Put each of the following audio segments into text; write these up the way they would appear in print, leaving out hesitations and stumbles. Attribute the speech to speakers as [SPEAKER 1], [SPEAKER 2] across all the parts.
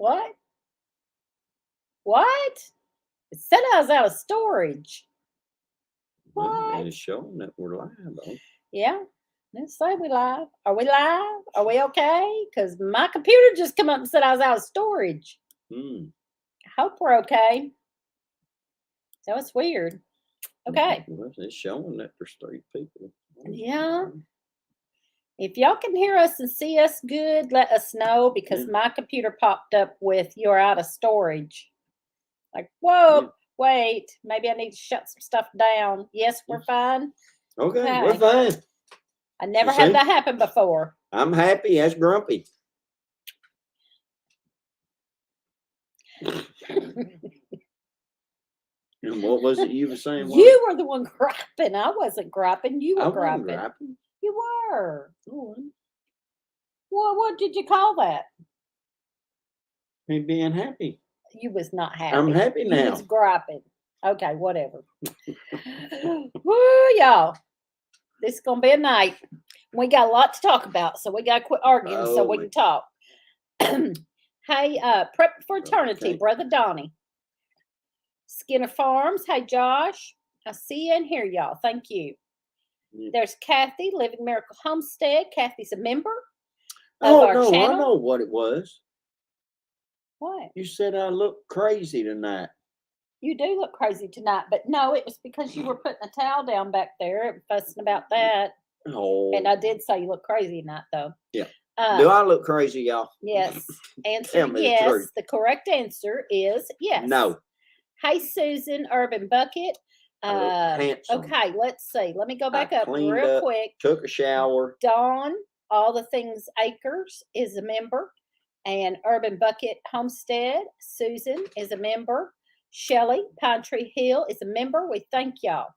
[SPEAKER 1] What? What? It said I was out of storage.
[SPEAKER 2] Well, and it's showing that we're live, though.
[SPEAKER 1] Yeah. Let's say we live. Are we live? Are we okay? Because my computer just come up and said I was out of storage. I hope we're okay. That was weird. Okay.
[SPEAKER 2] Well, it's showing that there's 3 people.
[SPEAKER 1] Yeah. If y'all can hear us and see us good, let us know, because my computer popped up with "you're out of storage." Like, whoa, wait, maybe I need to shut some stuff down. Yes, we're fine.
[SPEAKER 2] Okay, we're fine.
[SPEAKER 1] I never had that happen before.
[SPEAKER 2] I'm happy as grumpy. And what was it you were saying?
[SPEAKER 1] You were the one griping. I wasn't griping. You were griping.
[SPEAKER 2] Griping.
[SPEAKER 1] You were. Well, what did you call that?
[SPEAKER 2] Me being happy.
[SPEAKER 1] You was not happy.
[SPEAKER 2] I'm happy now.
[SPEAKER 1] You was griping. Okay, whatever. Woo, y'all. This is going to be a night. We got a lot to talk about, so we got to quit arguing so we can talk. Hey, Prep for Eternity, Brother Donnie. Skinner Farms. Hey, Josh. I see you and hear y'all. Thank you. There's Kathy, Living Miracle Homestead. Kathy's a member of our channel.
[SPEAKER 2] I know what it was.
[SPEAKER 1] What?
[SPEAKER 2] You said I look crazy tonight.
[SPEAKER 1] You do look crazy tonight, but no, it was because you were putting a towel down back there and fussing about that.
[SPEAKER 2] Oh.
[SPEAKER 1] And I did say you look crazy tonight, though.
[SPEAKER 2] Yeah. Do I look crazy, y'all?
[SPEAKER 1] Yes. Answer yes. The correct answer is yes.
[SPEAKER 2] No.
[SPEAKER 1] Hey, Susan, Urban Bucket. Okay, let's see. Let me go back up real quick.
[SPEAKER 2] Took a shower.
[SPEAKER 1] Dawn, All the Things Acres, is a member. And Urban Bucket Homestead, Susan, is a member. Shelley, Pine Tree Hill, is a member. We thank y'all.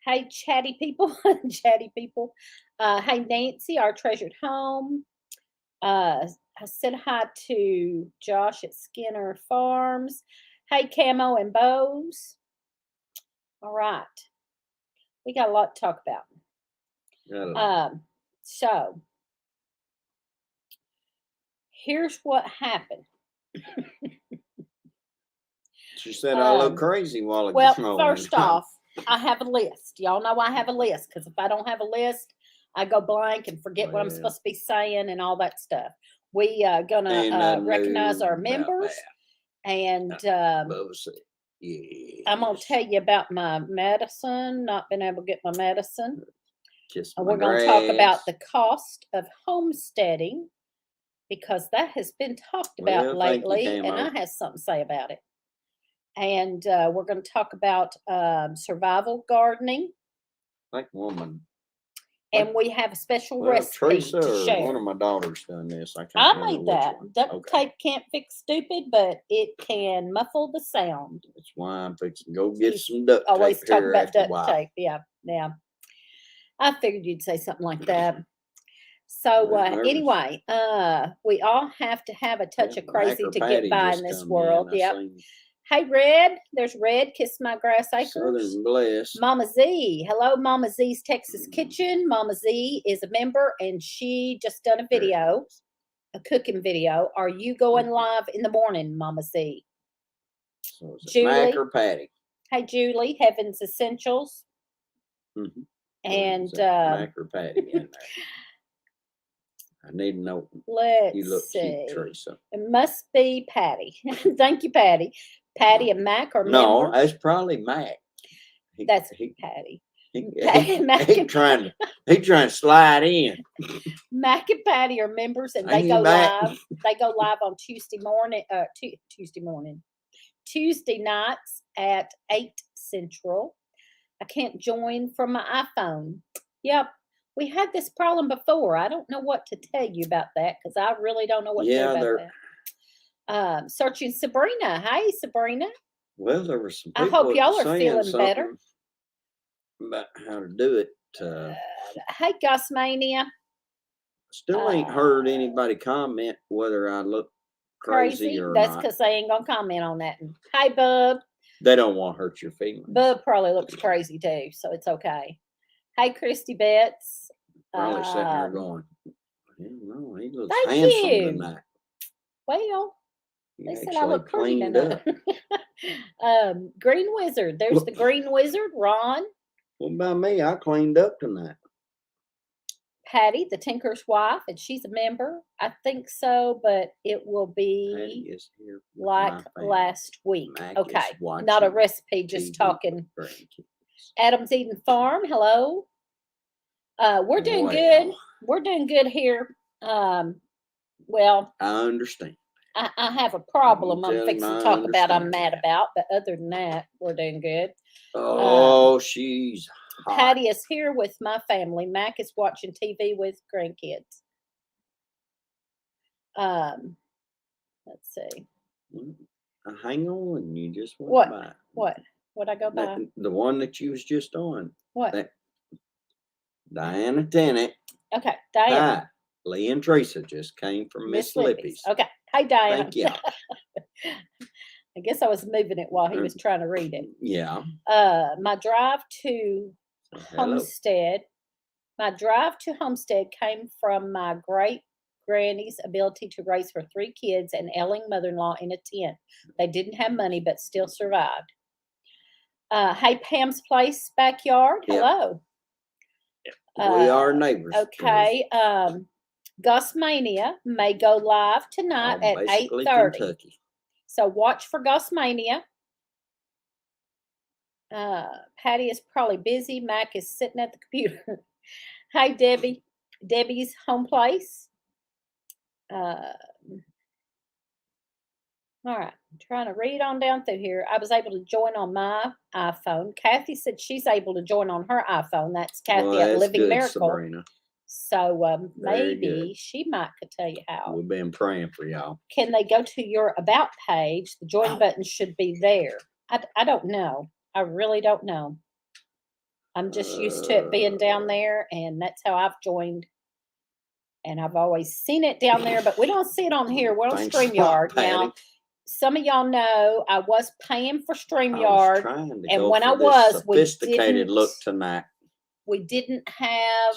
[SPEAKER 1] Hey, chatty people. Chatty people. Hey, Nancy, Our Treasured Home. I said hi to Josh at Skinner Farms. Hey, Camo and Bows. All right. We got a lot to talk about. So, here's what happened.
[SPEAKER 2] She said I look crazy while ago.
[SPEAKER 1] Well, first off, I have a list. Y'all know I have a list, because if I don't have a list, I go blank and forget what I'm supposed to be saying and all that stuff. We gonna recognize our members, and I'm gonna tell you about my medicine. Not been able to get my medicine. We're gonna talk about the cost of homesteading, because that has been talked about lately, and I have something to say about it. And we're going to talk about survival gardening.
[SPEAKER 2] Like woman.
[SPEAKER 1] And we have a special recipe
[SPEAKER 2] Teresa
[SPEAKER 1] to share.
[SPEAKER 2] One of my daughters done this.
[SPEAKER 1] I made that. Duct tape can't fix stupid, but it can muffle the sound.
[SPEAKER 2] That's why I'm fixing to go get some duct tape.
[SPEAKER 1] Always talk about duct tape. Yeah. I figured you'd say something like that. So anyway, we all have to have a touch of crazy to get by in this world. Yep. Hey, Red. There's Red. Kiss My Grass Acres.
[SPEAKER 2] Southern Bliss.
[SPEAKER 1] Mama Z. Hello, Mama Z's Texas Kitchen. Mama Z is a member, and she just done a video, a cooking video. Are you going live in the morning, Mama Z?
[SPEAKER 2] So is it Mac or Patty?
[SPEAKER 1] Hey, Julie. Heaven's Essentials.
[SPEAKER 2] Mm-hmm.
[SPEAKER 1] And
[SPEAKER 2] Mac or Patty in there? I need to know.
[SPEAKER 1] Let's see.
[SPEAKER 2] Cute, Teresa.
[SPEAKER 1] It must be Patty. Thank you, Patty. Patty and Mac are
[SPEAKER 2] no,
[SPEAKER 1] members.
[SPEAKER 2] That's probably Mac.
[SPEAKER 1] That's Patty.
[SPEAKER 2] He trying to slide in.
[SPEAKER 1] Mac and Patty are members, and they go live. They go live on Tuesday nights at 8 Central. I can't join from my iPhone. Yep. We had this problem before. I don't know what to tell you about that, because I really don't know what to do about that. Searching Sabrina. Hey, Sabrina.
[SPEAKER 2] Well, there were some people
[SPEAKER 1] I hope y'all are feeling better
[SPEAKER 2] about how to do it.
[SPEAKER 1] Hey, Gusmania.
[SPEAKER 2] Still ain't heard anybody comment whether I look crazy or
[SPEAKER 1] That's
[SPEAKER 2] not.
[SPEAKER 1] because they ain't gonna comment on that. Hey, Bub.
[SPEAKER 2] They don't want to hurt your feelings.
[SPEAKER 1] Bub probably looks crazy too, so it's okay. Hey, Christy Betts.
[SPEAKER 2] Probably sitting there going, no, he looks handsome tonight.
[SPEAKER 1] Well, They said I
[SPEAKER 2] actually
[SPEAKER 1] look pretty
[SPEAKER 2] cleaned
[SPEAKER 1] tonight.
[SPEAKER 2] up.
[SPEAKER 1] Green Wizard. There's the Green Wizard, Ron.
[SPEAKER 2] What about me? I cleaned up tonight.
[SPEAKER 1] Patty, the Tinker's wife, and she's a member. I think so, but it will be
[SPEAKER 2] Patty is here with
[SPEAKER 1] like
[SPEAKER 2] my family.
[SPEAKER 1] last week.
[SPEAKER 2] Mac
[SPEAKER 1] Okay,
[SPEAKER 2] is watching
[SPEAKER 1] not a recipe, just
[SPEAKER 2] TV
[SPEAKER 1] talking.
[SPEAKER 2] with grandkids.
[SPEAKER 1] Adam's Eden Farm, hello. We're doing good.
[SPEAKER 2] Well,
[SPEAKER 1] We're doing good here. Well,
[SPEAKER 2] I understand.
[SPEAKER 1] I have a problem
[SPEAKER 2] You
[SPEAKER 1] I'm
[SPEAKER 2] tell
[SPEAKER 1] fixing
[SPEAKER 2] him
[SPEAKER 1] to
[SPEAKER 2] I
[SPEAKER 1] talk about. I'm
[SPEAKER 2] understand
[SPEAKER 1] mad
[SPEAKER 2] that.
[SPEAKER 1] about, but other than that, we're doing good.
[SPEAKER 2] Oh, she's hot.
[SPEAKER 1] Patty is here with my family. Mac is watching TV with grandkids. Let's see.
[SPEAKER 2] Hang on, you just went
[SPEAKER 1] What?
[SPEAKER 2] by.
[SPEAKER 1] What I go by?
[SPEAKER 2] The one that you was just on.
[SPEAKER 1] What?
[SPEAKER 2] Diana Tennant.
[SPEAKER 1] Okay, Diana.
[SPEAKER 2] Hi. Lee and Teresa just came from Miss Lippy's.
[SPEAKER 1] Okay. Hi, Diana.
[SPEAKER 2] Thank you.
[SPEAKER 1] I guess I was moving it while he was trying to read it.
[SPEAKER 2] Yeah.
[SPEAKER 1] My drive to Homestead. My drive to Homestead came from my great granny's ability to raise her 3 kids and ailing mother-in-law in a tent. They didn't have money, but still survived. Hey, Pam's Place backyard.
[SPEAKER 2] Yep.
[SPEAKER 1] Hello.
[SPEAKER 2] We are neighbors.
[SPEAKER 1] Okay. Gus Mania may go live tonight at 8:30.
[SPEAKER 2] Kentucky.
[SPEAKER 1] So watch for Gus Mania. Patty is probably busy. Mac is sitting at the computer. Hey, Debbie. Debbie's Home Place. All right. I'm trying to read on down through here. I was able to join on my iPhone. Kathy said she's able to join on her iPhone. That's Kathy at Living Miracle.
[SPEAKER 2] Sabrina.
[SPEAKER 1] So maybe she might could tell you how.
[SPEAKER 2] We've been praying for y'all.
[SPEAKER 1] Can they go to your About page? The join button should be there. I don't know. I really don't know. I'm just used to it being down there, and that's how I've joined. And I've always seen it down there, but we don't see it on here. We're on StreamYard now. Some of y'all know I was paying for StreamYard, and when I was,
[SPEAKER 2] sophisticated look tonight.
[SPEAKER 1] We didn't have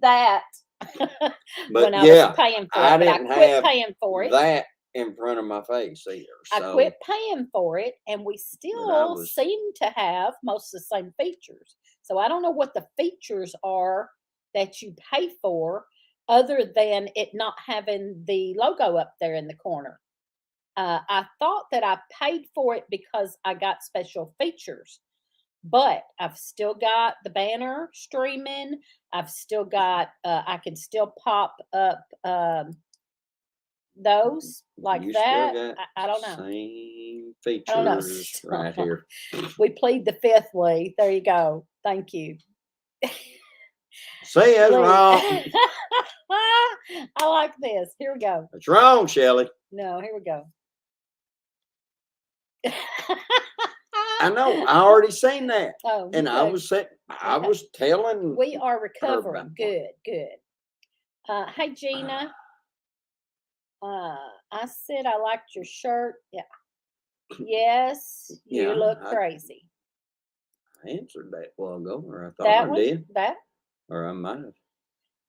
[SPEAKER 1] that when I was paying for it.
[SPEAKER 2] I
[SPEAKER 1] but I quit paying for it.
[SPEAKER 2] That in front of my face either.
[SPEAKER 1] I quit paying for it, and we still seem to have most of the same features. So I don't know what the features are that you pay for, other than it not having the logo up there in the corner. I thought that I paid for it because I got special features, but I've still got the banner streaming. I've still got, I can still pop up those like that. I don't know.
[SPEAKER 2] Same features right here.
[SPEAKER 1] We plead the fifth, Lee. There you go. Thank you.
[SPEAKER 2] Say it's wrong.
[SPEAKER 1] I like this. Here we go.
[SPEAKER 2] It's wrong, Shelley.
[SPEAKER 1] No, here we go.
[SPEAKER 2] I know. I already seen that.
[SPEAKER 1] Oh,
[SPEAKER 2] and I was telling.
[SPEAKER 1] We are recovering. Good. Hey, Gina. I said I liked your shirt. Yeah. Yes, you look crazy.
[SPEAKER 2] I answered that a while ago, or I thought I did. Or I might have.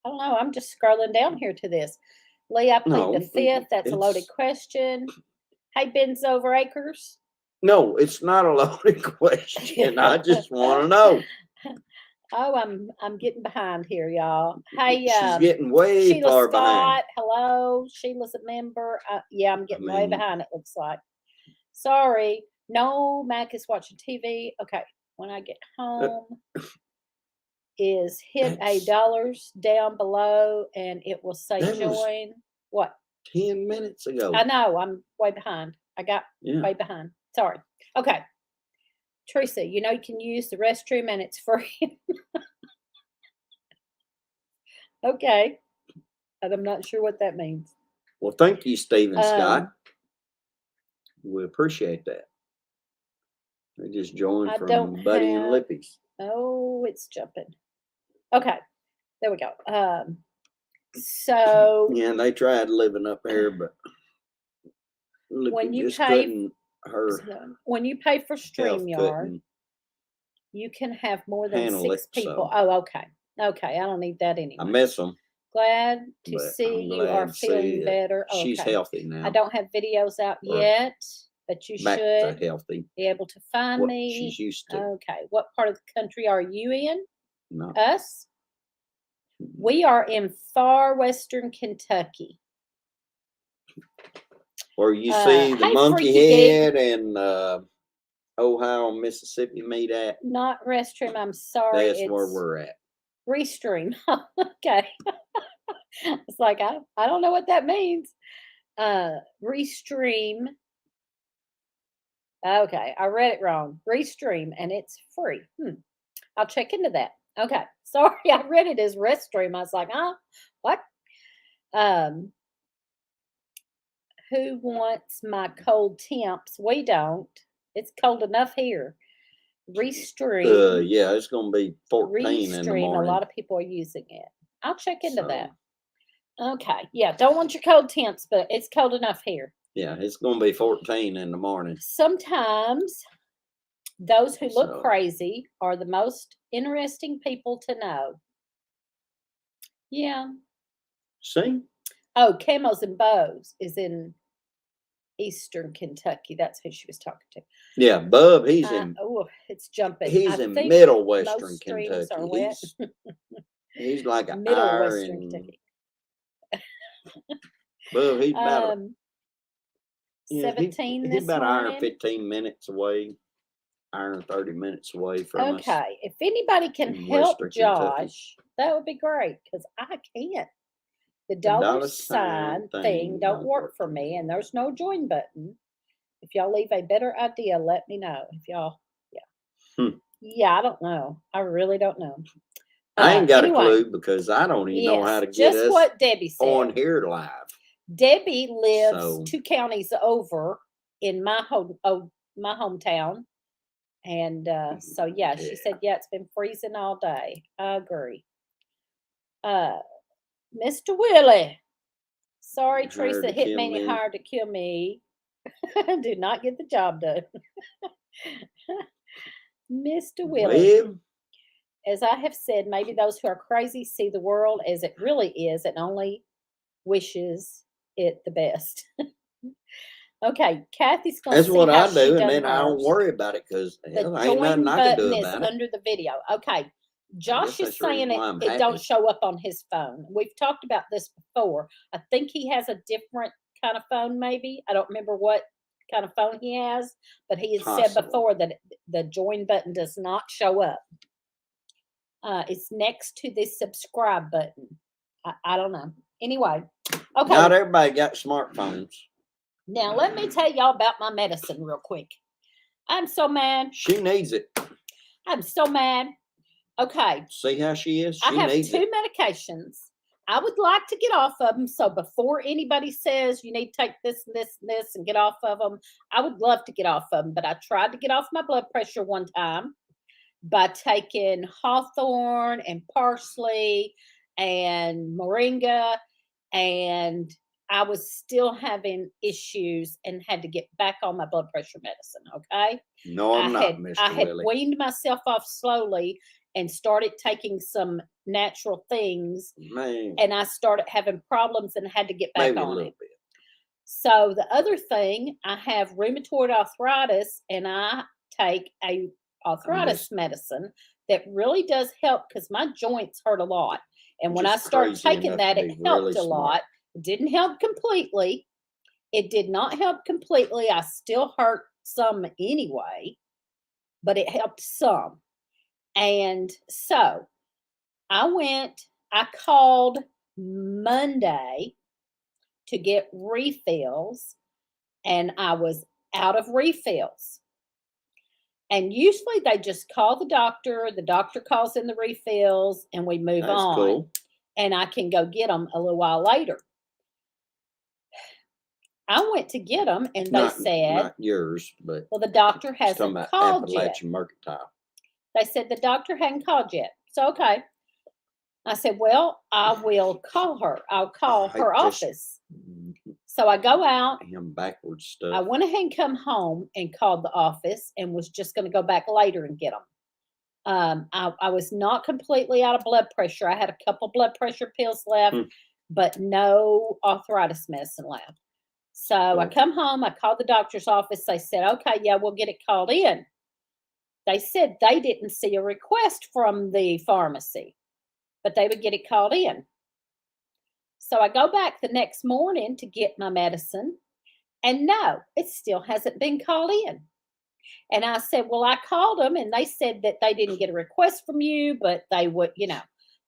[SPEAKER 1] I don't know. I'm just scrolling down here to this. Lee, I plead the fifth. That's a loaded question. Hey, Ben's Over Acres.
[SPEAKER 2] No, it's not a loaded question. I just want to know.
[SPEAKER 1] Oh, I'm getting behind here, y'all. Hey,
[SPEAKER 2] she's getting way
[SPEAKER 1] Sheila
[SPEAKER 2] far
[SPEAKER 1] Scott,
[SPEAKER 2] behind.
[SPEAKER 1] Hello, Sheila's a member. Yeah, I'm getting way behind. It looks like. Sorry, no. Mac is watching TV. Okay, when I get home, hit $8 down below, and it will say join. What?
[SPEAKER 2] 10 minutes ago.
[SPEAKER 1] I know. I'm way behind. I got way behind. Sorry. Okay. Teresa, you can use the restroom and it's free. Okay. And I'm not sure what that means.
[SPEAKER 2] Well, thank you, Stephen Scott. We appreciate that. They just joined from Buddy and Lippy's.
[SPEAKER 1] Oh, it's jumping. Okay. There we go. So.
[SPEAKER 2] Yeah, they tried living up here, but
[SPEAKER 1] when you pay for StreamYard, you can have more than 6 people. Oh, okay. Okay, I don't need that anymore.
[SPEAKER 2] I miss them.
[SPEAKER 1] Glad to
[SPEAKER 2] But
[SPEAKER 1] see
[SPEAKER 2] I'm
[SPEAKER 1] you are
[SPEAKER 2] glad to see
[SPEAKER 1] feeling
[SPEAKER 2] that
[SPEAKER 1] better.
[SPEAKER 2] she's
[SPEAKER 1] Okay.
[SPEAKER 2] healthy now.
[SPEAKER 1] I don't have videos out
[SPEAKER 2] Or
[SPEAKER 1] yet, but you
[SPEAKER 2] back to
[SPEAKER 1] should
[SPEAKER 2] healthy.
[SPEAKER 1] be able to find
[SPEAKER 2] What
[SPEAKER 1] me.
[SPEAKER 2] she's used to.
[SPEAKER 1] Okay. What part of the country are you in?
[SPEAKER 2] No.
[SPEAKER 1] Us? We are in far western Kentucky.
[SPEAKER 2] Where you see the
[SPEAKER 1] hey,
[SPEAKER 2] monkey
[SPEAKER 1] Freaky Geek.
[SPEAKER 2] head and Ohio, Mississippi meet at.
[SPEAKER 1] Not restroom. I'm sorry.
[SPEAKER 2] That's
[SPEAKER 1] it's
[SPEAKER 2] where we're at.
[SPEAKER 1] Restream. Okay. It's like I don't know what that means. Restream. Okay, I read it wrong. Restream, and it's free. I'll check into that. Okay. Sorry, I read it as Restream. I was like, what? Who wants my cold temps? We don't. It's cold enough here. Restream.
[SPEAKER 2] Yeah, it's gonna be 14 in the
[SPEAKER 1] Restream.
[SPEAKER 2] morning.
[SPEAKER 1] A lot of people are using it. I'll check into that. Okay. Yeah, don't want your cold temps, but it's cold enough here.
[SPEAKER 2] Yeah, it's gonna be 14 in the morning.
[SPEAKER 1] Sometimes those who look crazy are the most interesting people to know. Yeah.
[SPEAKER 2] See?
[SPEAKER 1] Oh, Camos and Bows is in eastern Kentucky. That's who she was talking to.
[SPEAKER 2] Yeah, Bub, he's in.
[SPEAKER 1] Oh, it's jumping.
[SPEAKER 2] He's in middle western Kentucky.
[SPEAKER 1] Are wet.
[SPEAKER 2] He's like an
[SPEAKER 1] middle
[SPEAKER 2] hour
[SPEAKER 1] western
[SPEAKER 2] and.
[SPEAKER 1] Kentucky.
[SPEAKER 2] Bub, he's about
[SPEAKER 1] 17
[SPEAKER 2] he's
[SPEAKER 1] this
[SPEAKER 2] about an hour and
[SPEAKER 1] morning.
[SPEAKER 2] 15 minutes away. Hour and 30 minutes away from us.
[SPEAKER 1] Okay, if anybody can help Josh, that would be great because I can't. The dollar sign thing don't work for me, and there's no join button. If y'all leave a better idea, let me know. If y'all, yeah, I don't know. I really don't know.
[SPEAKER 2] I ain't got a clue because I don't even know how to get us
[SPEAKER 1] what Debbie said.
[SPEAKER 2] On here live.
[SPEAKER 1] Debbie lives 2 counties over in my hometown. And so, yeah, she said, it's been freezing all day. I agree. Mr. Willie. Sorry, Teresa hit me hard to kill me. Do not get the job done. Mr. Willie.
[SPEAKER 2] Well,
[SPEAKER 1] as I have said, maybe those who are crazy see the world as it really is and only wishes it the best. Okay, Kathy's going to see
[SPEAKER 2] what
[SPEAKER 1] how
[SPEAKER 2] I do,
[SPEAKER 1] she
[SPEAKER 2] and then
[SPEAKER 1] hers.
[SPEAKER 2] I don't worry about it because
[SPEAKER 1] the
[SPEAKER 2] ain't nothing I can do about it.
[SPEAKER 1] Under the video. Okay, Josh is saying it don't show up on his phone. We've talked about this before. I think he has a different kind of phone, maybe. I don't remember what kind of phone he has, but he has said before that the join button does not show up. It's next to the subscribe button. I don't know. Anyway, okay.
[SPEAKER 2] Not everybody got smartphones.
[SPEAKER 1] Now, let me tell y'all about my medicine real quick. I'm so mad.
[SPEAKER 2] She needs it.
[SPEAKER 1] I'm so mad. Okay.
[SPEAKER 2] See how she is?
[SPEAKER 1] I have 2 medications. I would like to get off of them. So before anybody says you need to take this and this and this and get off of them, I would love to get off of them. But I tried to get off my blood pressure one time by taking hawthorn and parsley and moringa, and I was still having issues and had to get back on my blood pressure medicine. Okay.
[SPEAKER 2] No, I'm not, Mr.
[SPEAKER 1] I had
[SPEAKER 2] Willie.
[SPEAKER 1] weaned myself off slowly and started taking some natural things.
[SPEAKER 2] Man.
[SPEAKER 1] And I started having problems and had to get back on it.
[SPEAKER 2] Bit.
[SPEAKER 1] So the other thing, I have rheumatoid arthritis, and I take a arthritis medicine that really does help because my joints hurt a lot. And when I started taking that, it helped a lot. It didn't help completely. It did not help completely. I still hurt some anyway, but it helped some. And so I called Monday to get refills, and I was out of refills. And usually they just call the doctor calls in the refills, and we move on. Cool. And I can go get them a little while later. I went to get them, and they said,
[SPEAKER 2] not yours, but
[SPEAKER 1] well, the doctor hasn't called yet.
[SPEAKER 2] Appalachian Mercantile.
[SPEAKER 1] They said the doctor hadn't called yet. So, okay. I said, well, I will call her. I'll call her office. So I go out.
[SPEAKER 2] Backwards stuff.
[SPEAKER 1] I went ahead and come home and called the office and was just going to go back later and get them. I was not completely out of blood pressure. I had a couple blood pressure pills left, but no arthritis medicine left. So I come home, I called the doctor's office. They said, okay, yeah, we'll get it called in. They said they didn't see a request from the pharmacy, but they would get it called in. So I go back the next morning to get my medicine, and no, it still hasn't been called in. And I said, well, I called them and they said that they didn't get a request from you, but they would,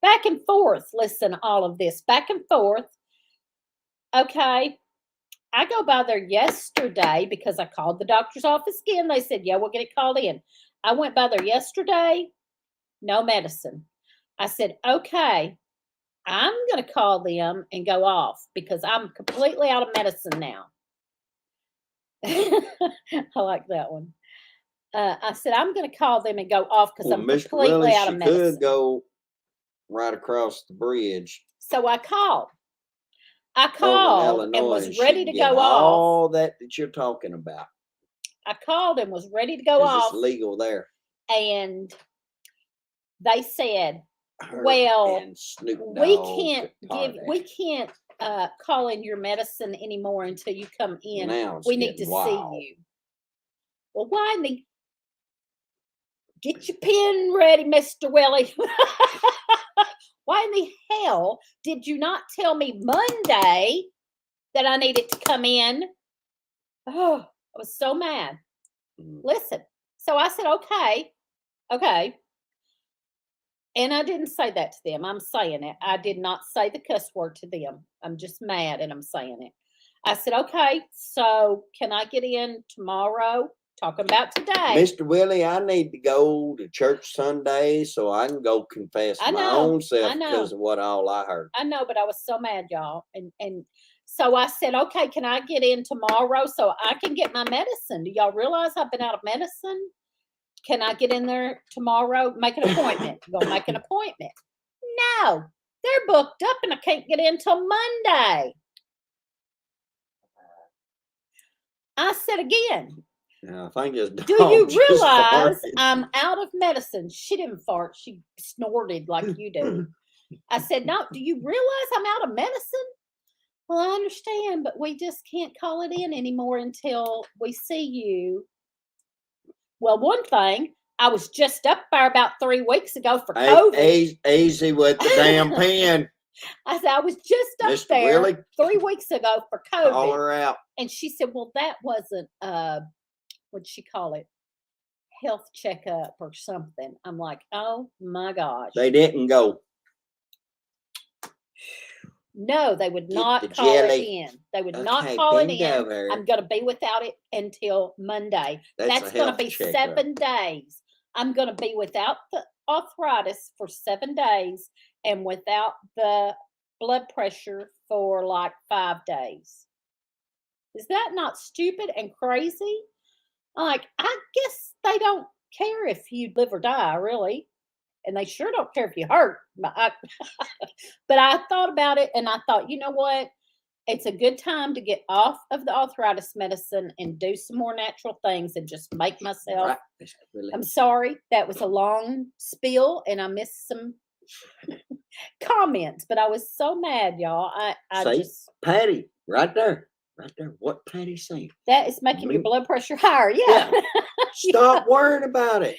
[SPEAKER 1] back and forth. Listen, all of this back and forth. Okay. I go by there yesterday because I called the doctor's office again. They said, yeah, we'll get it called in. I went by there yesterday. No medicine. I said, okay, I'm going to call them and go off because I'm completely out of medicine now. I like that one. I said, I'm going to call them and go off because I'm completely out of medicine.
[SPEAKER 2] Could go right across the bridge.
[SPEAKER 1] So I called. And was ready to go off.
[SPEAKER 2] All that you're talking about.
[SPEAKER 1] I called and was ready to go off.
[SPEAKER 2] It's legal there.
[SPEAKER 1] And they said, well, we can't call in your medicine anymore until you come in. We need to see you. Well, why in the get your pen ready, Mr. Willie? Why in the hell did you not tell me Monday that I needed to come in? Oh, I was so mad. Listen, so I said, okay. And I didn't say that to them. I'm saying it. I did not say the cuss word to them. I'm just mad and I'm saying it. I said, okay, so can I get in tomorrow? Talking about today.
[SPEAKER 2] Mr. Willie, I need to go to church Sunday so I can go confess my own self because of what all I heard.
[SPEAKER 1] I know, but I was so mad, y'all. And so I said, okay, can I get in tomorrow so I can get my medicine? Do y'all realize I've been out of medicine? Can I get in there tomorrow? Make an appointment. Go make an appointment. No, they're booked up and I can't get in till Monday. I said again.
[SPEAKER 2] I think it's
[SPEAKER 1] do you realize I'm out of medicine? She didn't fart. She snorted like you do. I said, no, do you realize I'm out of medicine? Well, I understand, but we just can't call it in anymore until we see you. Well, one thing, I was just up there about 3 weeks ago for COVID.
[SPEAKER 2] Easy with the damn pen.
[SPEAKER 1] I said, I was just up
[SPEAKER 2] Mr.
[SPEAKER 1] there
[SPEAKER 2] Willie,
[SPEAKER 1] 3 weeks ago for COVID.
[SPEAKER 2] Call her out.
[SPEAKER 1] And she said, well, that wasn't, what'd she call it? Health checkup or something. I'm like, oh my gosh.
[SPEAKER 2] They didn't go.
[SPEAKER 1] No, they would not call it in. They would not call it in. I'm going to be without it until Monday. That's going to be 7 days. I'm going to be without the arthritis for 7 days and without the blood pressure for like 5 days. Is that not stupid and crazy? Like, I guess they don't care if you live or die, really. And they sure don't care if you hurt. But I thought about it and I thought, you know what? It's a good time to get off of the arthritis medicine and do some more natural things and just make myself. Right. I'm sorry. That was a long spiel and I missed some comments, but I was so mad, y'all.
[SPEAKER 2] Patty, right there. Right there. What Patty say?
[SPEAKER 1] That is making your blood pressure higher. Yeah.
[SPEAKER 2] Stop worrying about it.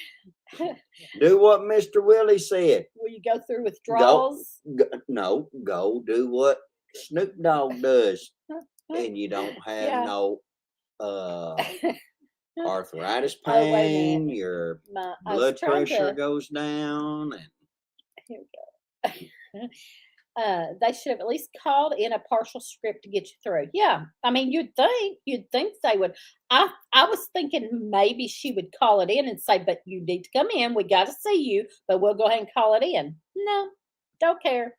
[SPEAKER 2] Do what Mr. Willie said.
[SPEAKER 1] Will you go through withdrawals?
[SPEAKER 2] Go do what Snoop Dogg does. And you don't have no arthritis pain. Your blood pressure goes down. And
[SPEAKER 1] here we go. They should have at least called in a partial script to get you through. Yeah. I mean, you'd think they would. I was thinking maybe she would call it in and say, but you need to come in. We got to see you, but we'll go ahead and call it in. No, don't care.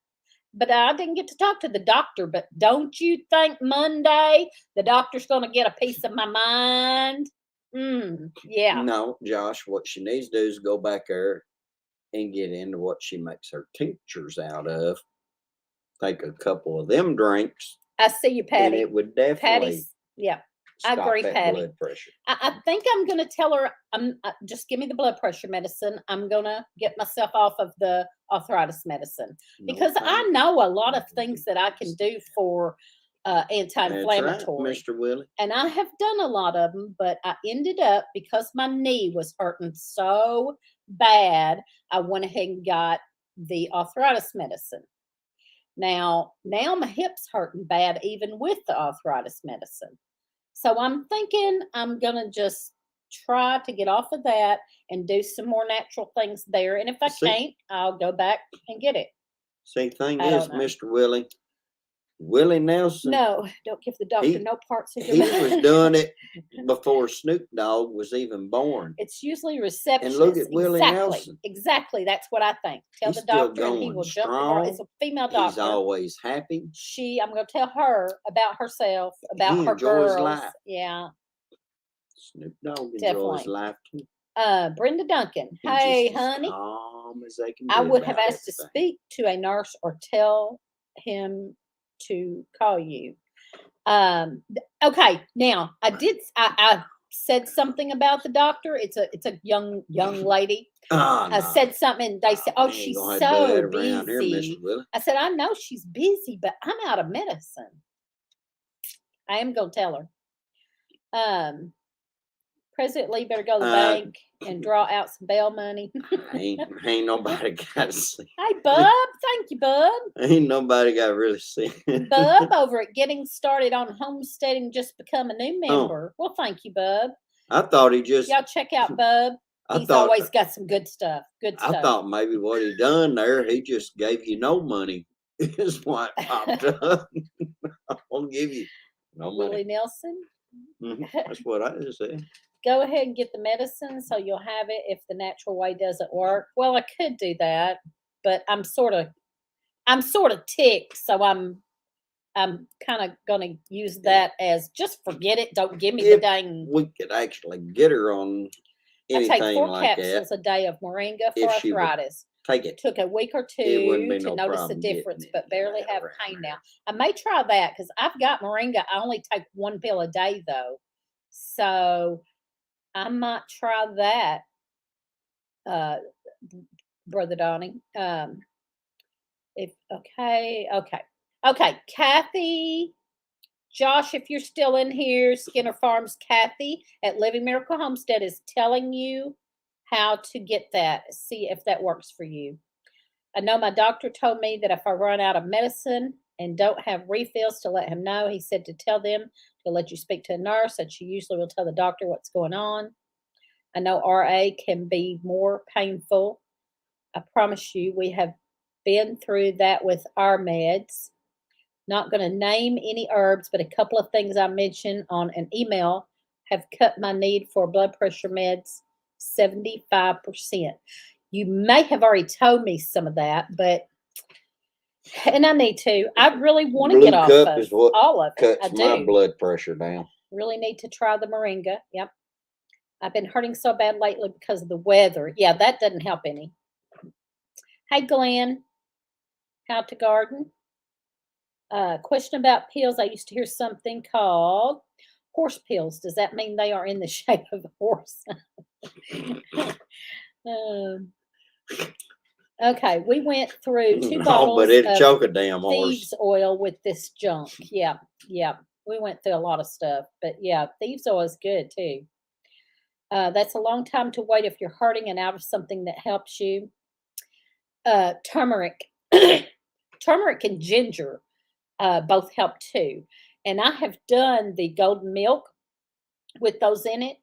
[SPEAKER 1] But I didn't get to talk to the doctor. But don't you think Monday the doctor's going to get a piece of my mind? Yeah.
[SPEAKER 2] No, Josh, what she needs to do is go back there and get into what she makes her tinctures out of. Take a couple of them drinks.
[SPEAKER 1] I see you, Patty.
[SPEAKER 2] And it would definitely
[SPEAKER 1] I
[SPEAKER 2] stop
[SPEAKER 1] agree,
[SPEAKER 2] that
[SPEAKER 1] Patty.
[SPEAKER 2] blood pressure.
[SPEAKER 1] I think I'm going to tell her, just give me the blood pressure medicine. I'm going to get myself off of the arthritis medicine because I know a lot of things that I can do for anti-inflammatory.
[SPEAKER 2] That's right, Mr. Willie.
[SPEAKER 1] And I have done a lot of them, but I ended up, because my knee was hurting so bad, I went ahead and got the arthritis medicine. Now my hip's hurting bad, even with the arthritis medicine. So I'm thinking I'm going to just try to get off of that and do some more natural things there. And if I can't, I'll go back and get it.
[SPEAKER 2] See, thing is, Mr. Willie Nelson.
[SPEAKER 1] No, don't give the doctor no parts of your
[SPEAKER 2] He was doing it before Snoop Dogg was even born.
[SPEAKER 1] It's usually receptionist.
[SPEAKER 2] And look at Willie Nelson.
[SPEAKER 1] Exactly. That's what I think. Tell
[SPEAKER 2] He's
[SPEAKER 1] the doctor
[SPEAKER 2] still
[SPEAKER 1] and he will
[SPEAKER 2] strong.
[SPEAKER 1] jump the bar. It's a female doctor.
[SPEAKER 2] He's always happy.
[SPEAKER 1] I'm going to tell her about herself, about her
[SPEAKER 2] enjoys
[SPEAKER 1] girls.
[SPEAKER 2] life.
[SPEAKER 1] Yeah.
[SPEAKER 2] Snoop Dogg enjoys life too.
[SPEAKER 1] Brenda Duncan. Hey, honey. I would have asked to speak to a nurse or tell him to call you. Okay. Now I said something about the doctor. It's a young lady. I said something and they said, "Oh, she's so busy." I said, "I know she's busy, but I'm out of medicine." I am gonna tell her. President Lee better go to the bank and draw out some bail money.
[SPEAKER 2] ain't nobody got to see.
[SPEAKER 1] Hey, Bub. Thank you, Bub.
[SPEAKER 2] Ain't nobody got to really see.
[SPEAKER 1] Bub over at Getting Started on Homesteading just become a new member. Well, thank you, Bub.
[SPEAKER 2] I thought he just...
[SPEAKER 1] Y'all check out Bub. He's always got some good stuff. I
[SPEAKER 2] thought maybe what he done there, he just gave you no money. Is what popped up. I won't give you no money.
[SPEAKER 1] Willie Nelson?
[SPEAKER 2] That's what I just said.
[SPEAKER 1] Go ahead and get the medicine so you'll have it if the natural way doesn't work. Well, I could do that, but I'm sort of ticked, so I'm kind of gonna use that as just forget it. Don't give me the dang.
[SPEAKER 2] We could actually get her on anything
[SPEAKER 1] I take 4
[SPEAKER 2] like
[SPEAKER 1] capsules
[SPEAKER 2] that.
[SPEAKER 1] A day of Moringa for arthritis.
[SPEAKER 2] Take it.
[SPEAKER 1] Took a week or two to notice the difference, but barely have pain now. I may try that because I've got Moringa. I only take 1 pill a day though, so I might try that, Brother Donnie. Okay, Kathy, Josh, if you're still in here, Skinner Farms Kathy at Living Miracle Homestead is telling you how to get that. See if that works for you. I know my doctor told me that if I run out of medicine and don't have refills to let him know, he said to tell them to let you speak to a nurse, and she usually will tell the doctor what's going on. I know RA can be more painful. I promise you, we have been through that with our meds. Not going to name any herbs, but a couple of things I mentioned on an email have cut my need for blood pressure meds 75%. You may have already told me some of that, and I need to. I really want to get off of all of it. I do.
[SPEAKER 2] My blood pressure down.
[SPEAKER 1] Really need to try the Moringa. Yep. I've been hurting so bad lately because of the weather. Yeah, that doesn't help any. Hey, Glenn. How to garden. Question about pills. I used to hear something called horse pills. Does that mean they are in the shape of a horse? Okay, we went through 2 bottles
[SPEAKER 2] but it'd
[SPEAKER 1] of
[SPEAKER 2] choke a damn horse.
[SPEAKER 1] thieves oil with this junk. Yeah. We went through a lot of stuff, but yeah, thieves oil is good too. That's a long time to wait if you're hurting and out of something that helps you. Turmeric. Turmeric and ginger both help too. And I have done the golden milk with those in it.